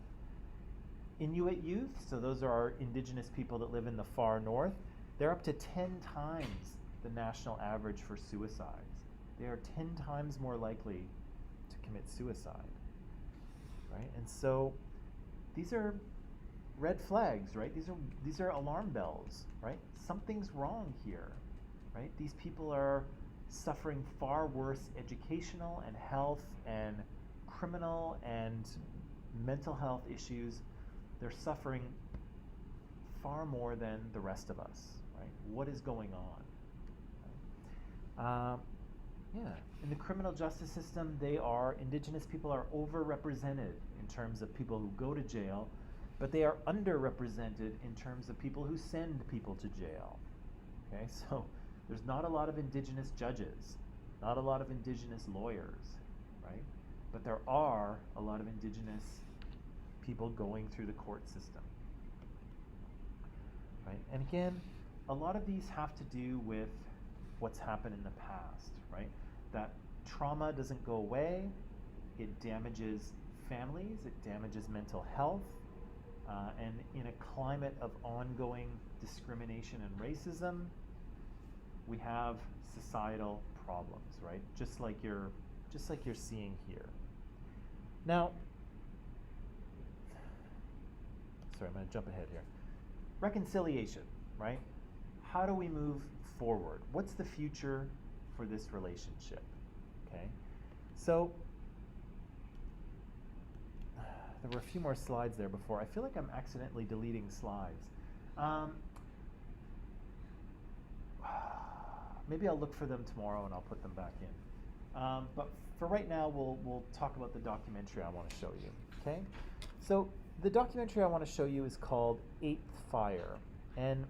Inuit youth, so those are our Indigenous people that live in the far north, they're up to 10 times the national average for suicides. They are 10 times more likely to commit suicide, right? And so these are red flags, right? These are alarm bells, right? Something's wrong here, right? These people are suffering far worse educational and health and criminal and mental health issues. They're suffering far more than the rest of us, right? What is going on? Right? Yeah, in the criminal justice system, Indigenous people are overrepresented in terms of people who go to jail, but they are underrepresented in terms of people who send people to jail. Okay, so there's not a lot of Indigenous judges, not a lot of Indigenous lawyers, right? But there are a lot of Indigenous people going through the court system, right? And again, a lot of these have to do with what's happened in the past, right? That trauma doesn't go away, it damages families, it damages mental health, and in a climate of ongoing discrimination and racism, we have societal problems, right? Just like you're seeing here. Now, sorry, I'm going to jump ahead here. Reconciliation, right? How do we move forward? What's the future for this relationship? Okay, so there were a few more slides there before. I feel like I'm accidentally deleting slides. Maybe I'll look for them tomorrow and I'll put them back in. But for right now, we'll talk about the documentary I want to show you. Okay, so the documentary I want to show you is called Eighth Fire, and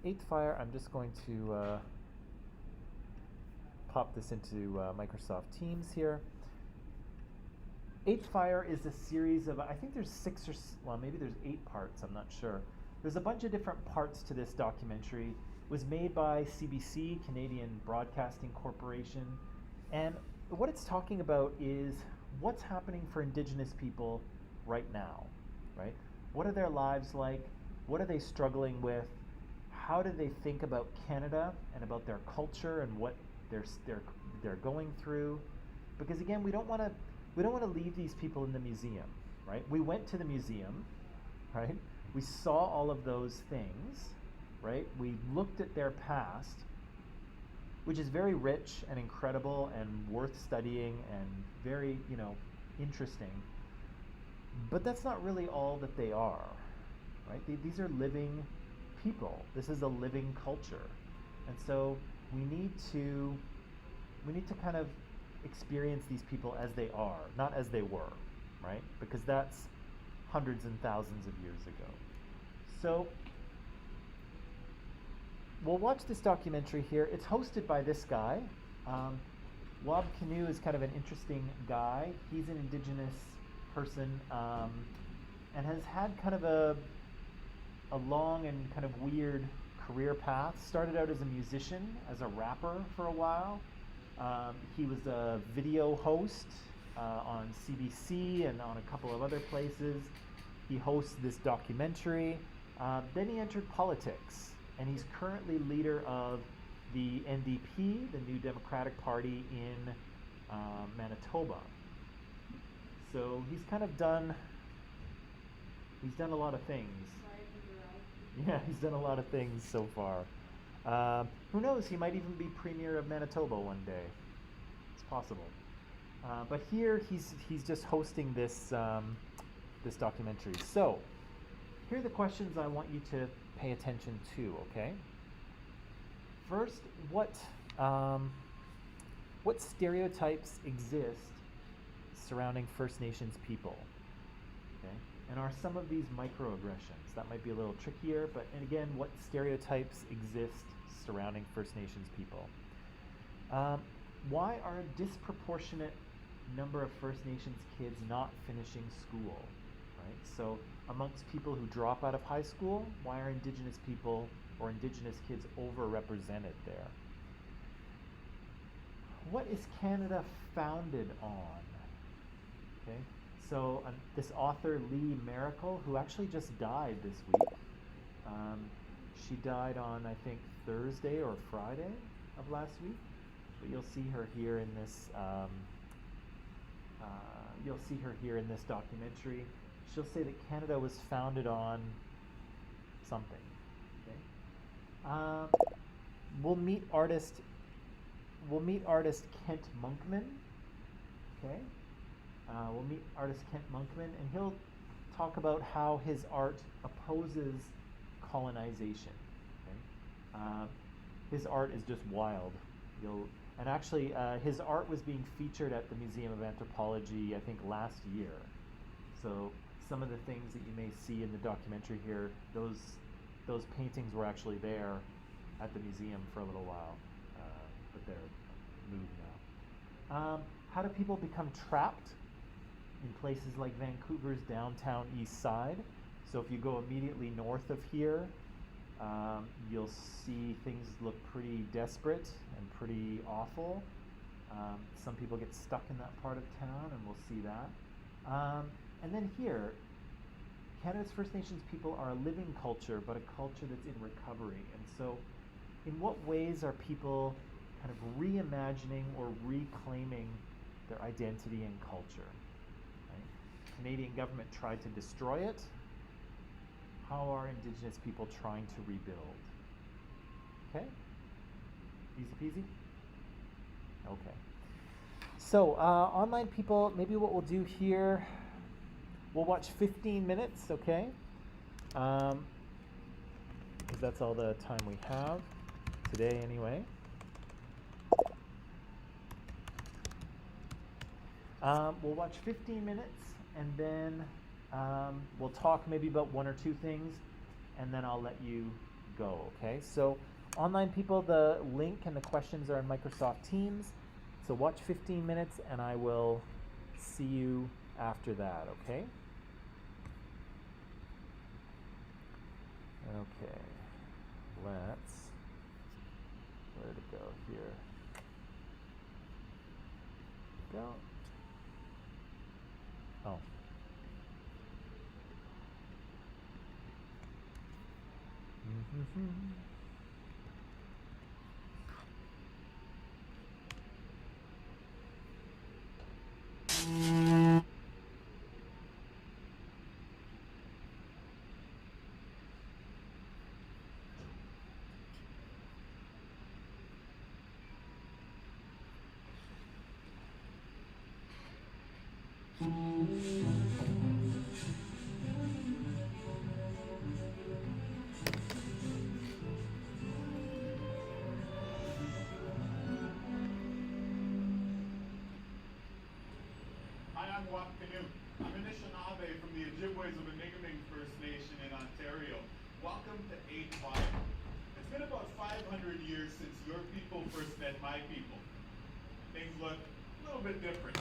Eighth Fire, I'm just going to pop this into Microsoft Teams here. Eighth Fire is a series of, I think there's maybe there's 8 parts, I'm not sure. There's a bunch of different parts to this documentary. It was made by CBC, Canadian Broadcasting Corporation, and what it's talking about is what's happening for Indigenous people right now, right? What are their lives like? What are they struggling with? How do they think about Canada and about their culture and what they're going through? Because again, we don't want to leave these people in the museum, right? We went to the museum, right? We saw all of those things, right? We looked at their past, which is very rich and incredible and worth studying and very, interesting. But that's not really all that they are, right? These are living people. This is a living culture. And so we need to kind of experience these people as they are, not as they were, right? Because that's hundreds and thousands of years ago. So we'll watch this documentary here. It's hosted by this guy. Wab Kinew is kind of an interesting guy. He's an Indigenous person and has had kind of a long and kind of weird career path. Started out as a musician, as a rapper for a while. He was a video host on CBC and on a couple of other places. He hosts this documentary. Then he entered politics, and he's currently leader of the NDP, the New Democratic Party in Manitoba. So he's kind of done a lot of things. Yeah, he's done a lot of things so far. Who knows? He might even be Premier of Manitoba one day. It's possible. But here he's just hosting this this documentary. So here are the questions I want you to pay attention to. Okay. First, what stereotypes exist surrounding First Nations people? Okay. And are some of these microaggressions? That might be a little trickier, but and again, what stereotypes exist surrounding First Nations people? Why are a disproportionate number of First Nations kids not finishing school? Right? So amongst people who drop out of high school, why are Indigenous people or Indigenous kids overrepresented there? What is Canada founded on? Okay. So this author, Lee Miracle, who actually just died this week, she died on, I think, Thursday or Friday of last week. But you'll see her here in this. You'll see her here in this documentary. She'll say that Canada was founded on something. Okay. We'll meet artist Kent Monkman. Okay. We'll meet artist Kent Monkman, and he'll talk about how his art opposes colonization. Okay? His art is just wild. And actually, his art was being featured at the Museum of Anthropology, I think, last year. So some of the things that you may see in the documentary here, those paintings were actually there at the museum for a little while, but they're moved now. How do people become trapped in places like Vancouver's downtown east side? So if you go immediately north of here, you'll see things look pretty desperate and pretty awful. Some people get stuck in that part of town, and we'll see that. And then here, Canada's First Nations people are a living culture, but a culture that's in recovery. And so, in what ways are people kind of reimagining or reclaiming their identity and culture? Right? Canadian government tried to destroy it. How are Indigenous people trying to rebuild? Okay? Easy peasy? Okay. So, online people, maybe what we'll do here, we'll watch 15 minutes, okay? 'Cause that's all the time we have today anyway. We'll watch 15 minutes, and then we'll talk maybe about one or two things, and then I'll let you go, okay? So online people, the link and the questions are in Microsoft Teams. So watch 15 minutes, and I will see you after that, okay? Okay, where to go here? Go. Oh. I'm Anishinaabe from the Ojibways of the Negation First Nation in Ontario. Welcome to 8-5. It's been about 500 years since your people first met my people. Things look a little bit different.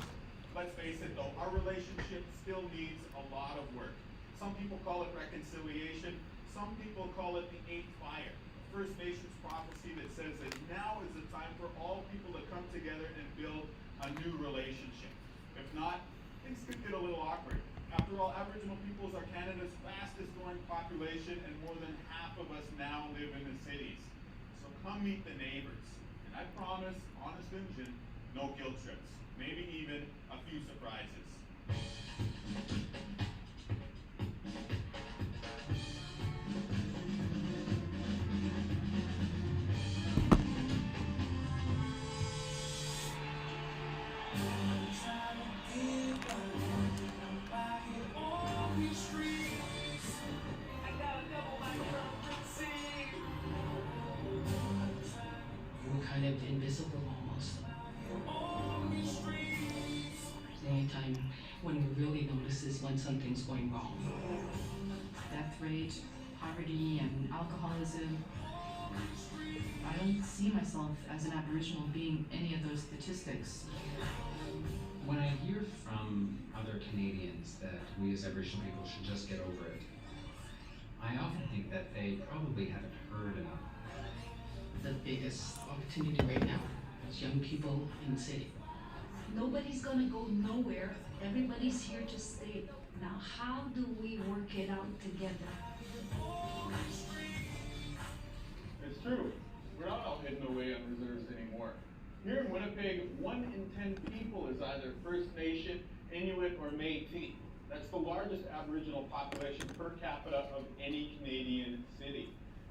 Let's face it though, our relationship still needs a lot of work. Some people call it reconciliation, some people call it the 8th fire, a First Nations prophecy that says that now is the time for all people to come together and build a new relationship. If not, things could get a little awkward. After all, Aboriginal peoples are Canada's fastest growing population, and more than half of us now live in the cities. So come meet the neighbors. And I promise, honest Injun, no guilt trips. Maybe even a few surprises. Kind of invisible almost. The only time when we really notice is when something's going wrong. Death rate, poverty, and alcoholism. I don't see myself as an Aboriginal being any of those statistics. When I hear from other Canadians that we as Aboriginal people should just get over it, I often think that they probably haven't heard enough. The biggest opportunity right now is young people in the city. Nobody's gonna go nowhere. Everybody's here to stay. Now, how do we work it out together? It's true. We're not all hidden away on reserves anymore. Here in Winnipeg, 1 in 10 people is either First Nation, Inuit, or Métis. That's the largest Aboriginal population per capita of any Canadian city.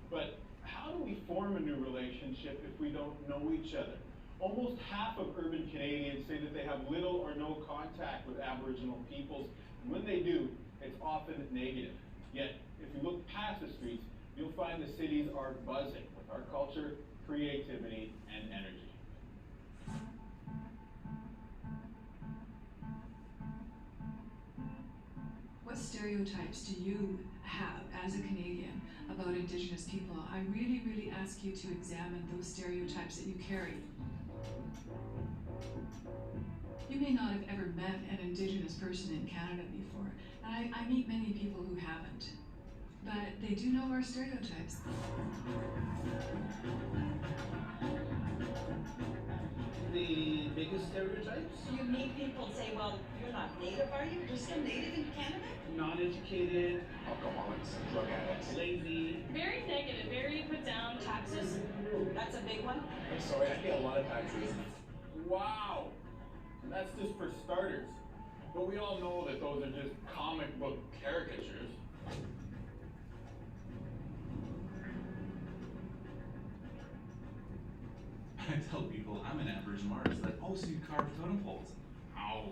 But how do we form a new relationship if we don't know each other? Almost half of urban Canadians say that they have little or no contact with Aboriginal peoples. And when they do, it's often negative. Yet, if you look past the streets, you'll find the cities are buzzing with our culture, creativity, and energy. What stereotypes do you have as a Canadian about Indigenous people? I really, really ask you to examine those stereotypes that you carry. You may not have ever met an Indigenous person in Canada before, and I meet many people who haven't, but they do know our stereotypes. The biggest stereotypes? You meet people and say, well, you're not native, are you? You're still native in Canada? Non-educated, alcoholics, drug addicts, lazy. Very negative, very put down. Taxes, that's a big one. I'm sorry, I pay a lot of taxes. Wow! And that's just for starters. But we all know that those are just comic book caricatures. I tell people I'm an Aboriginal artist, like, oh, so you carve totem poles? No.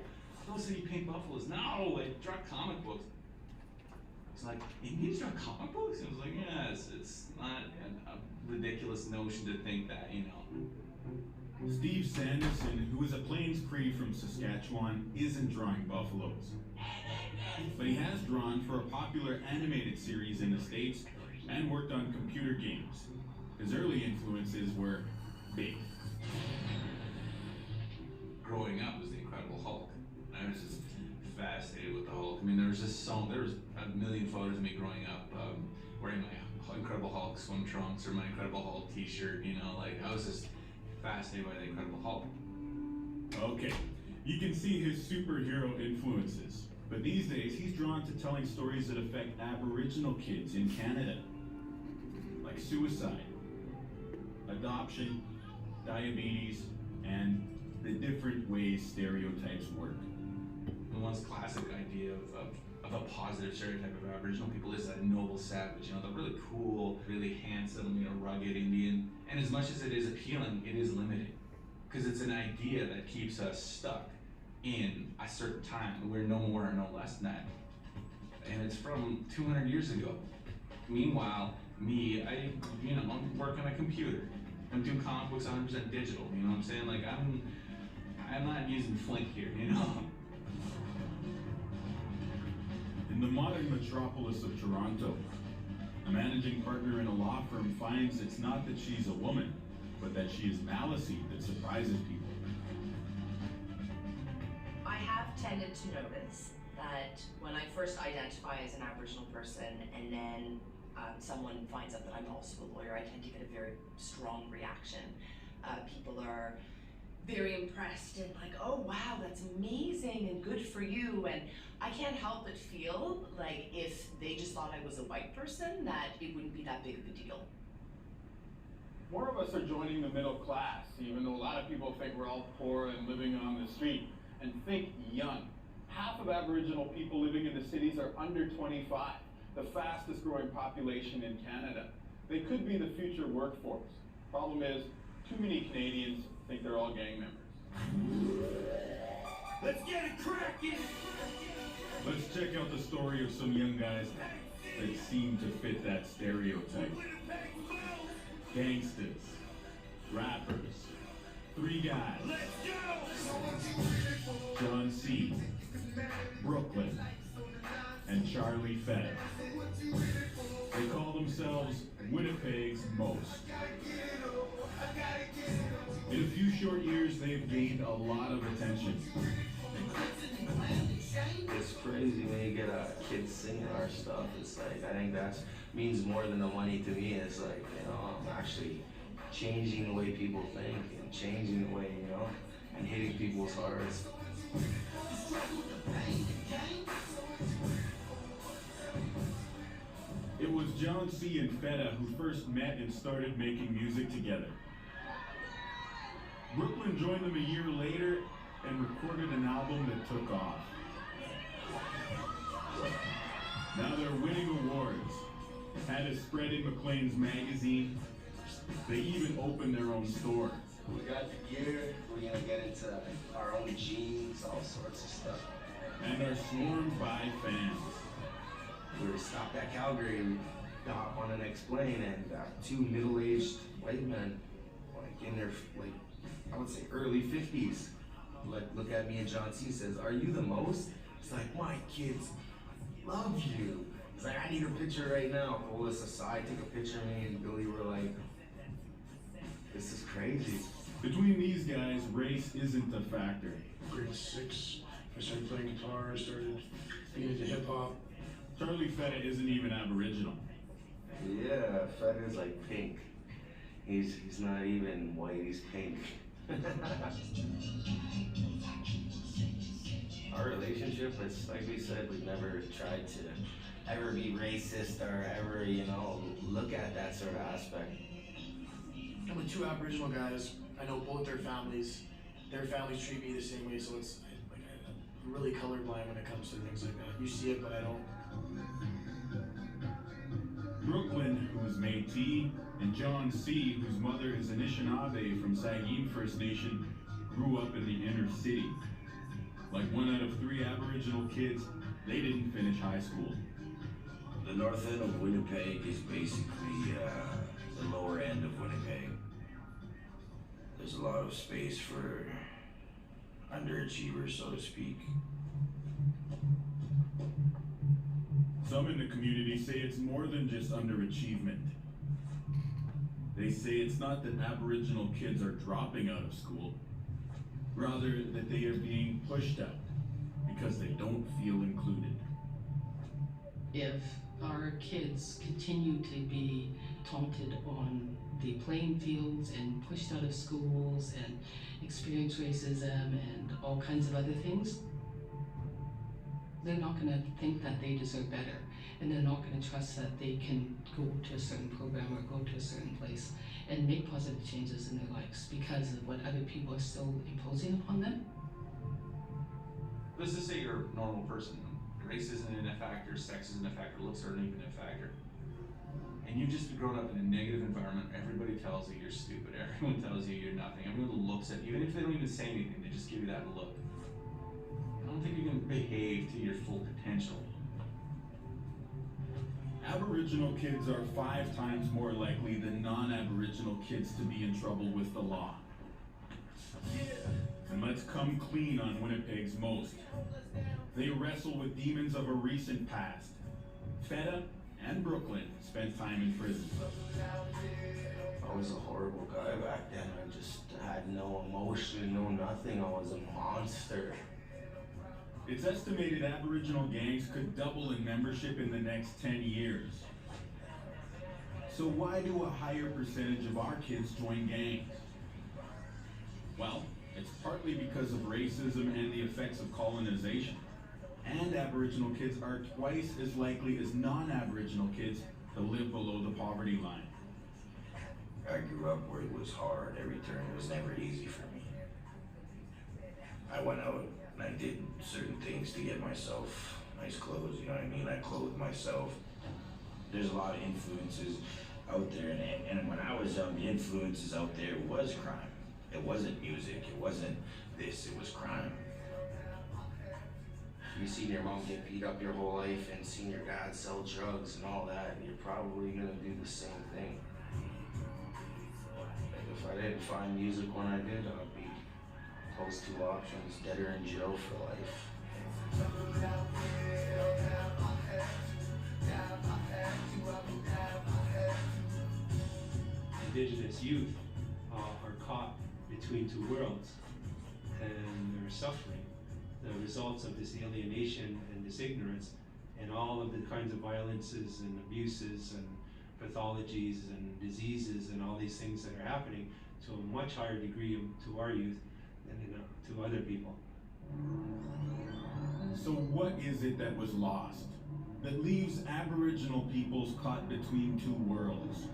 Oh, so you paint buffaloes? No, I draw comic books. It's like, Indians draw comic books? And I was like, yes, it's not a ridiculous notion to think that, you know. Steve Sanderson, who is a Plains Cree from Saskatchewan, isn't drawing buffaloes. But he has drawn for a popular animated series in the States and worked on computer games. His early influences were big. Growing up was the Incredible Hulk. I was just fascinated with the Hulk. I mean, there was a million photos of me growing up wearing my Incredible Hulk swim trunks or my Incredible Hulk t-shirt, you know, like I was just fascinated by the Incredible Hulk. Okay, you can see his superhero influences, but these days he's drawn to telling stories that affect Aboriginal kids in Canada, like suicide, adoption, diabetes, and the different ways stereotypes work. The once classic idea of a positive stereotype of Aboriginal people is that noble savage, you know, the really cool, really handsome, you know, rugged Indian. And as much as it is appealing, it is limiting. Because it's an idea that keeps us stuck in a certain time. We're no more or no less than that. And it's from 200 years ago. Meanwhile, I work on a computer. I'm doing comic books 100% digital, you know what I'm saying? Like, I'm not using Flint here, you know? In the modern metropolis of Toronto, a managing partner in a law firm finds it's not that she's a woman, but that she is Maliseed that surprises people. I have tended to notice that when I first identify as an Aboriginal person and then someone finds out that I'm also a lawyer, I tend to get a very strong reaction. People are very impressed and like, oh wow, that's amazing and good for you. And I can't help but feel like if they just thought I was a white person, that it wouldn't be that big of a deal. More of us are joining the middle class, even though a lot of people think we're all poor and living on the street. And think young. Half of Aboriginal people living in the cities are under 25, the fastest growing population in Canada. They could be the future workforce. Problem is, too many Canadians think they're all gang members. Let's get it cracking! Let's check out the story of some young guys that seem to fit that stereotype. Gangsters, rappers, three guys. Let's go! John C., Brooklyn, and Charlie Fett. They call themselves Winnipeg's most. In a few short years, they've gained a lot of attention. It's crazy when you get kids singing our stuff. It's like, I think that means more than the money to me. It's like, you know, I'm actually changing the way people think and changing the way, you know, and hitting people's hearts. It was John C. and Feta who first met and started making music together. Brooklyn joined them a year later and recorded an album that took off. Now they're winning awards. Had a spread in Maclean's magazine. They even opened their own store. We got the gear, we're gonna get into our own jeans, all sorts of stuff. And are swarmed by fans. we were stopped at Calgary, we got on the next plane, and two middle-aged white men, like in their, like, I would say early 50s, like look at me and John C. says, "Are you the most?" It's like, "My kids love you." It's like, "I need a picture right now." Pull us aside, take a picture of me and Billy were like, "This is crazy." Between these guys, race isn't a factor. Grade 6, I started playing guitar, I started getting into hip hop. Charlie Fetta isn't even Aboriginal. Yeah, Fetta's like pink. He's not even white, he's pink. Our relationship, it's like we said, we've never tried to ever be racist or ever, you know, look at that sort of aspect. I'm with two Aboriginal guys. I know both their families. Their families treat me the same way, so it's like I'm really colorblind when it comes to things like that. You see it, but I don't. Brooklyn, who's Métis, and John C., whose mother is Anishinaabe from Sagkeeng First Nation, grew up in the inner city. Like 1 out of 3 Aboriginal kids, they didn't finish high school. The north end of Winnipeg is basically the lower end of Winnipeg. There's a lot of space for underachievers, so to speak. Some in the community say it's more than just underachievement. They say it's not that Aboriginal kids are dropping out of school, rather that they are being pushed out because they don't feel included. If our kids continue to be taunted on the playing fields and pushed out of schools and experience racism and all kinds of other things, they're not going to think that they deserve better, and they're not going to trust that they can go to a certain program or go to a certain place and make positive changes in their lives because of what other people are still imposing upon them. Let's just say you're a normal person. Race isn't a factor, sex isn't a factor, looks aren't even a factor. And you've just grown up in a negative environment. Everybody tells you you're stupid. Everyone tells you you're nothing. Everyone looks at you, even if they don't even say anything, they just give you that look. I don't think you can behave to your full potential. Aboriginal kids are 5 times more likely than non-Aboriginal kids to be in trouble with the law. And let's come clean on Winnipeg's most. They wrestle with demons of a recent past. Feta and Brooklyn spent time in prison. I was a horrible guy back then. I just had no emotion, no nothing. I was a monster. It's estimated Aboriginal gangs could double in membership in the next 10 years. So why do a higher percentage of our kids join gangs? Well, it's partly because of racism and the effects of colonization. And Aboriginal kids are twice as likely as non-Aboriginal kids to live below the poverty line. I grew up where it was hard. Every turn was never easy for me. I went out and I did certain things to get myself nice clothes, you know what I mean? I clothed myself. There's a lot of influences out there, and when I was young, the influences out there was crime. It wasn't music, it wasn't this, it was crime. You've seen your mom get beat up your whole life and seen your dad sell drugs and all that, and you're probably gonna do the same thing. Like if I didn't find music when I did, I'd be those 2 options, dead or in jail for life. Indigenous youth are caught between 2 worlds, and they're suffering the results of this alienation and this ignorance and all of the kinds of violences and abuses and pathologies and diseases and all these things that are happening to a much higher degree to our youth than to other people. So what is it that was lost, that leaves Aboriginal peoples caught between 2 worlds,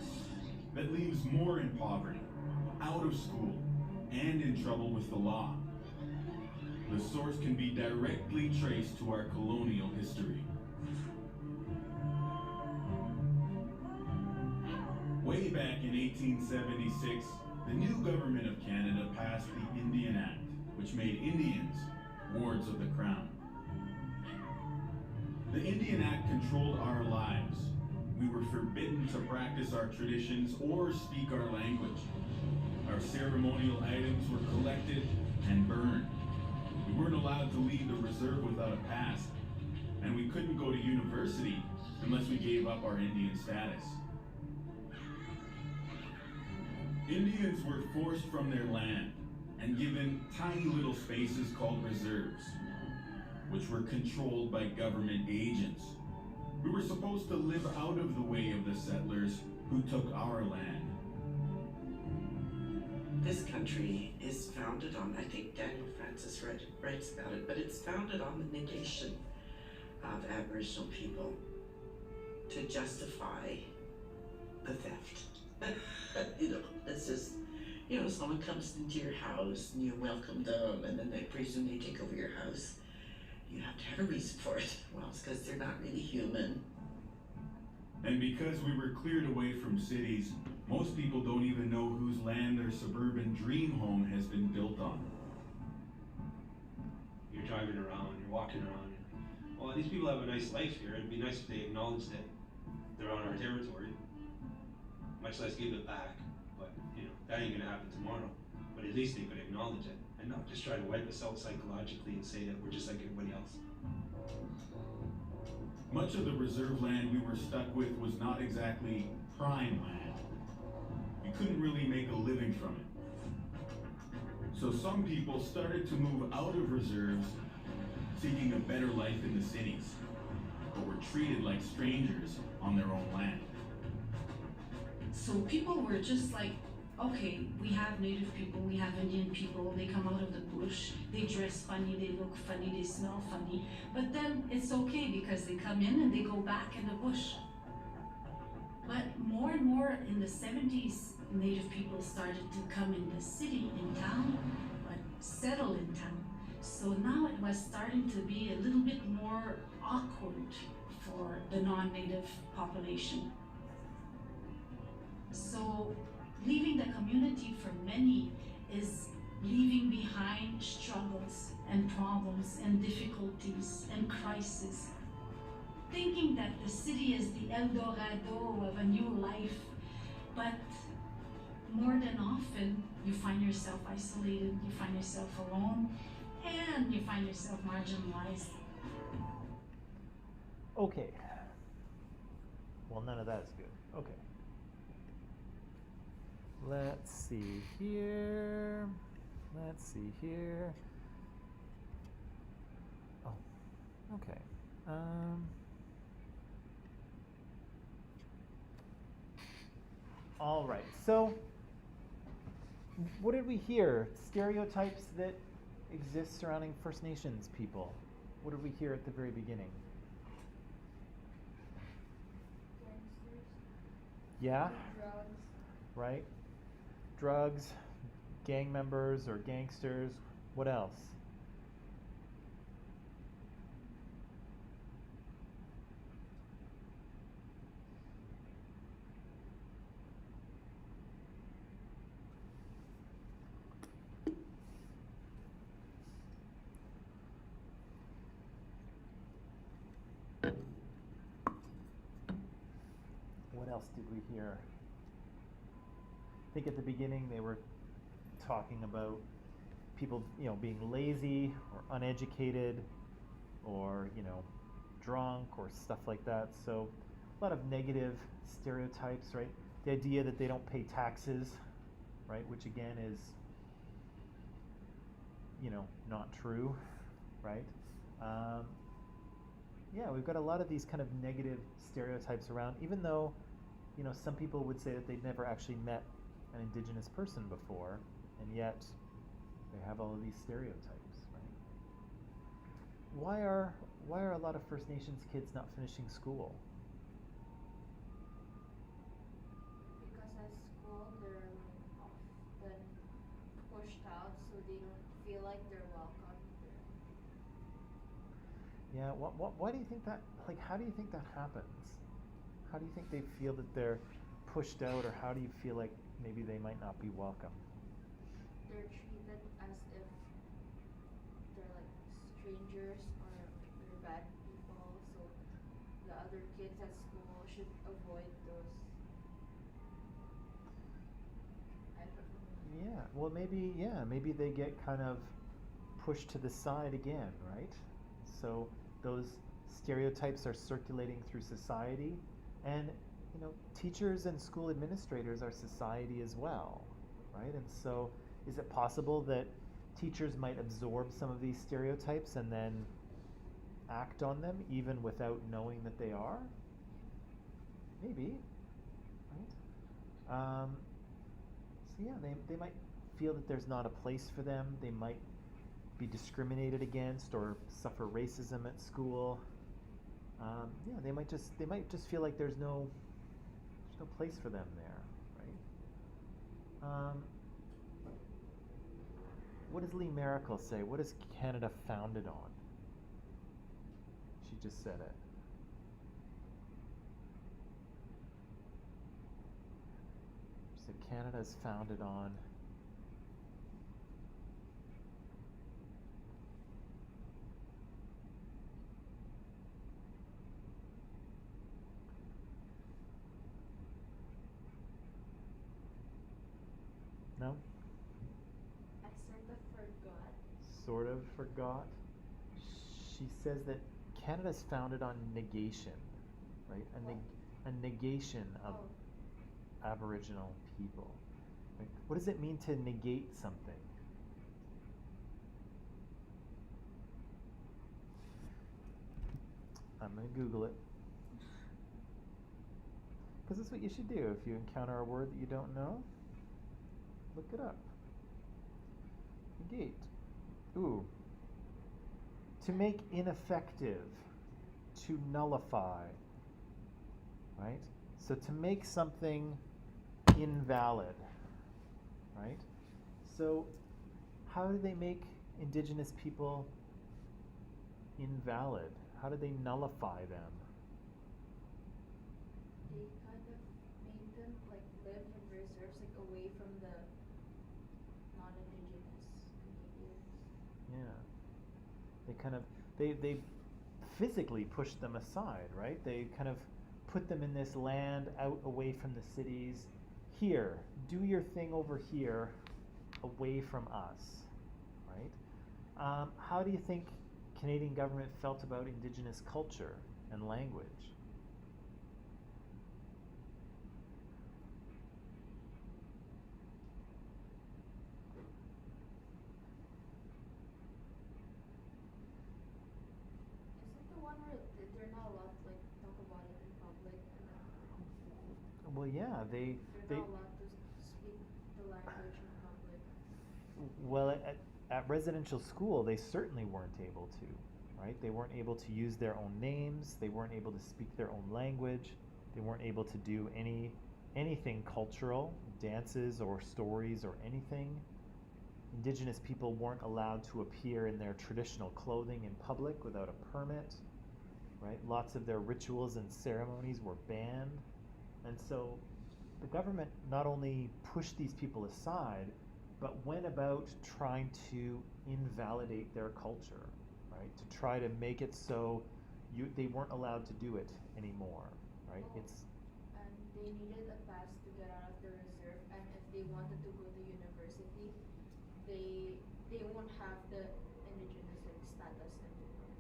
that leaves more in poverty, out of school, and in trouble with the law? The source can be directly traced to our colonial history. Way back in 1876, the new government of Canada passed the Indian Act, which made Indians wards of the Crown. The Indian Act controlled our lives. We were forbidden to practice our traditions or speak our language. Our ceremonial items were collected and burned. We weren't allowed to leave the reserve without a pass, and we couldn't go to university unless we gave up our Indian status. Indians were forced from their land and given tiny little spaces called reserves, which were controlled by government agents. We were supposed to live out of the way of the settlers who took our land. This country is founded on, I think Daniel Francis writes about it, but it's founded on the negation of Aboriginal people to justify the theft. It's just, someone comes into your house and you welcome them and then they presume they take over your house. You have to have a reason for it. Well, it's because they're not really human. And because we were cleared away from cities, most people don't even know whose land their suburban dream home has been built on. You're driving around, you're walking around, and, well, these people have a nice life here. It'd be nice if they acknowledged that they're on our territory, much less give it back. But, that ain't gonna happen tomorrow. But at least they could acknowledge it and not just try to wipe us out psychologically and say that we're just like everybody else. Much of the reserve land we were stuck with was not exactly prime land. We couldn't really make a living from it. So some people started to move out of reserves, seeking a better life in the cities, but were treated like strangers on their own land. So people were just like, okay, we have native people, we have Indian people, they come out of the bush, they dress funny, they look funny, they smell funny, but then it's okay because they come in and they go back in the bush. But more and more in the 70s, native people started to come in the city, in town, but settle in town. So now it was starting to be a little bit more awkward for the non-native population. So leaving the community for many is leaving behind struggles and problems and difficulties and crises. Thinking that the city is the El Dorado of a new life, but more than often you find yourself isolated, you find yourself alone, and you find yourself marginalized. Okay. Well, none of that is good. Okay. Let's see here. Let's see here. Oh, okay. All right. So, what did we hear? Stereotypes that exist surrounding First Nations people. What did we hear at the very beginning? Gangsters. Yeah. Drugs. Right? Drugs, gang members or gangsters. What else? What else did we hear? I think at the beginning they were talking about people, being lazy or uneducated or, drunk or stuff like that. So a lot of negative stereotypes, right? The idea that they don't pay taxes, right? Which again is, not true, right? Yeah, we've got a lot of these kind of negative stereotypes around, even though, some people would say that they'd never actually met an Indigenous person before, and yet they have all of these stereotypes, right? Why are a lot of First Nations kids not finishing school? Because at school they're often pushed out, so they don't feel like they're welcome there. Yeah, why do you think that, how do you think that happens? How do you think they feel that they're pushed out, or how do you feel like maybe they might not be welcome? They're treated as if they're like strangers or they're bad people, so the the other kids at school should avoid those. I don't know. Yeah, well, maybe they get kind of pushed to the side again, right? So those stereotypes are circulating through society, and teachers and school administrators are society as well, right? And so, is it possible that teachers might absorb some of these stereotypes and then act on them even without knowing that they are? Maybe, right? So yeah, they might feel that there's not a place for them. They might be discriminated against or suffer racism at school. Yeah, they might just feel like there's no place for them there, right? What does Lee Miracle say? What is Canada founded on? She just said it. She said Canada is founded on. No? I sort of forgot. Sort of forgot. She says that Canada is founded on negation, right? A negation of Aboriginal people. Right? What does it mean to negate something? I'm going to Google it. Because that's what you should do if you encounter a word that you don't know. Look it up. Negate. Ooh. To make ineffective. To nullify. Right? So to make something invalid. Right? So how do they make Indigenous people invalid? How do they nullify them? They kind of made them like live in reserves, like away from the non-Indigenous Canadians. Yeah. They kind of they physically pushed them aside, right? They kind of put them in this land out away from the cities. Here, do your thing over here, away from us, right? How do you think Canadian government felt about Indigenous culture and language? Is it the one where they're not allowed to like talk about it in public? Well, yeah, They're not allowed to speak the language in public. well, at residential school, they certainly weren't able to, right? They weren't able to use their own names. They weren't able to speak their own language. They weren't able to do anything cultural, dances or stories or anything. Indigenous people weren't allowed to appear in their traditional clothing in public without a permit, right? Lots of their rituals and ceremonies were banned. And so the government not only pushed these people aside, but went about trying to invalidate their culture, right? To try to make it so they weren't allowed to do it anymore, right? And they needed a pass to get out of the reserve, and if they wanted to go to university, they won't have the Indigenous like, status anymore.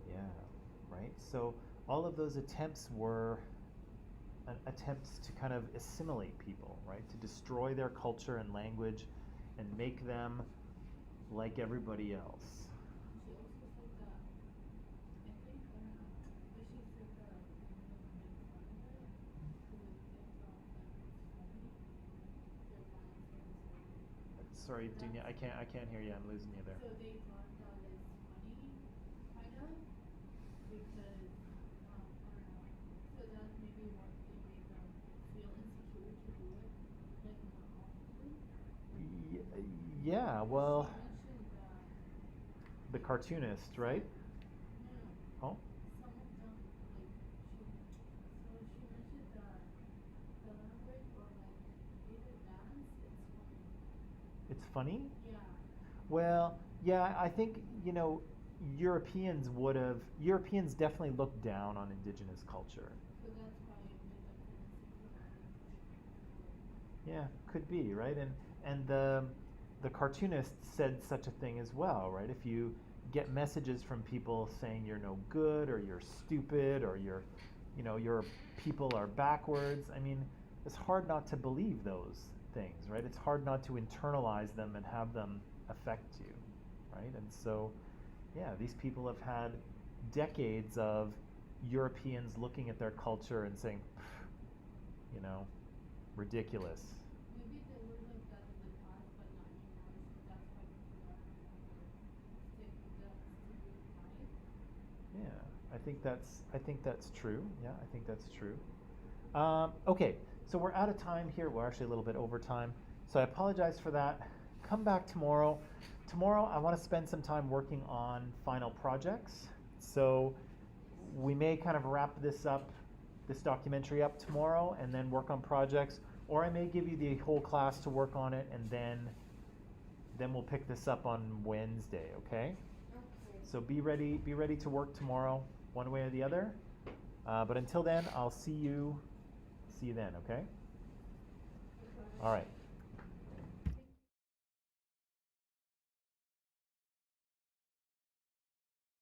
Yeah, right? So all of those attempts were attempts to kind of assimilate people, right? To destroy their culture and language and make them like everybody else. She also said that, I think, I don't know, but she said that make fun of it, because they thought that it's funny, their violence against women. Sorry, Dunya, I can't hear you. I'm losing you there. So they thought that it's funny, kind of, because, I don't know, so that maybe what they made them feel insecure to do it, like more often. Yeah, well, She mentioned that. the cartoonist, right? No. Oh, Some of them, like, she mentioned that the language or like either dance, it's funny. it's funny? Yeah. Well, yeah, I think, Europeans definitely looked down on indigenous culture. So that's why Yeah, could be, right? And the cartoonist said such a thing as well, right? If you get messages from people saying you're no good or you're stupid or your people are backwards, I mean, it's hard not to believe those things, right? It's hard not to internalize them and have them affect you, right? And so, yeah, these people have had decades of Europeans looking at their culture and saying, ridiculous. maybe they were like that in the past, but not anymore. So that's why people are stick with that stereotype. Yeah, I think that's true. Yeah, I think that's true. Okay, so we're out of time here. We're actually a little bit over time, so I apologize for that. Come back tomorrow. Tomorrow, I want to spend some time working on final projects. So we may kind of wrap this documentary up tomorrow, and then work on projects, or I may give you the whole class to work on it, and then we'll pick this up on Wednesday. Okay? Okay. So be ready to work tomorrow, one way or the other. But until then, I'll see you then. Okay? All right.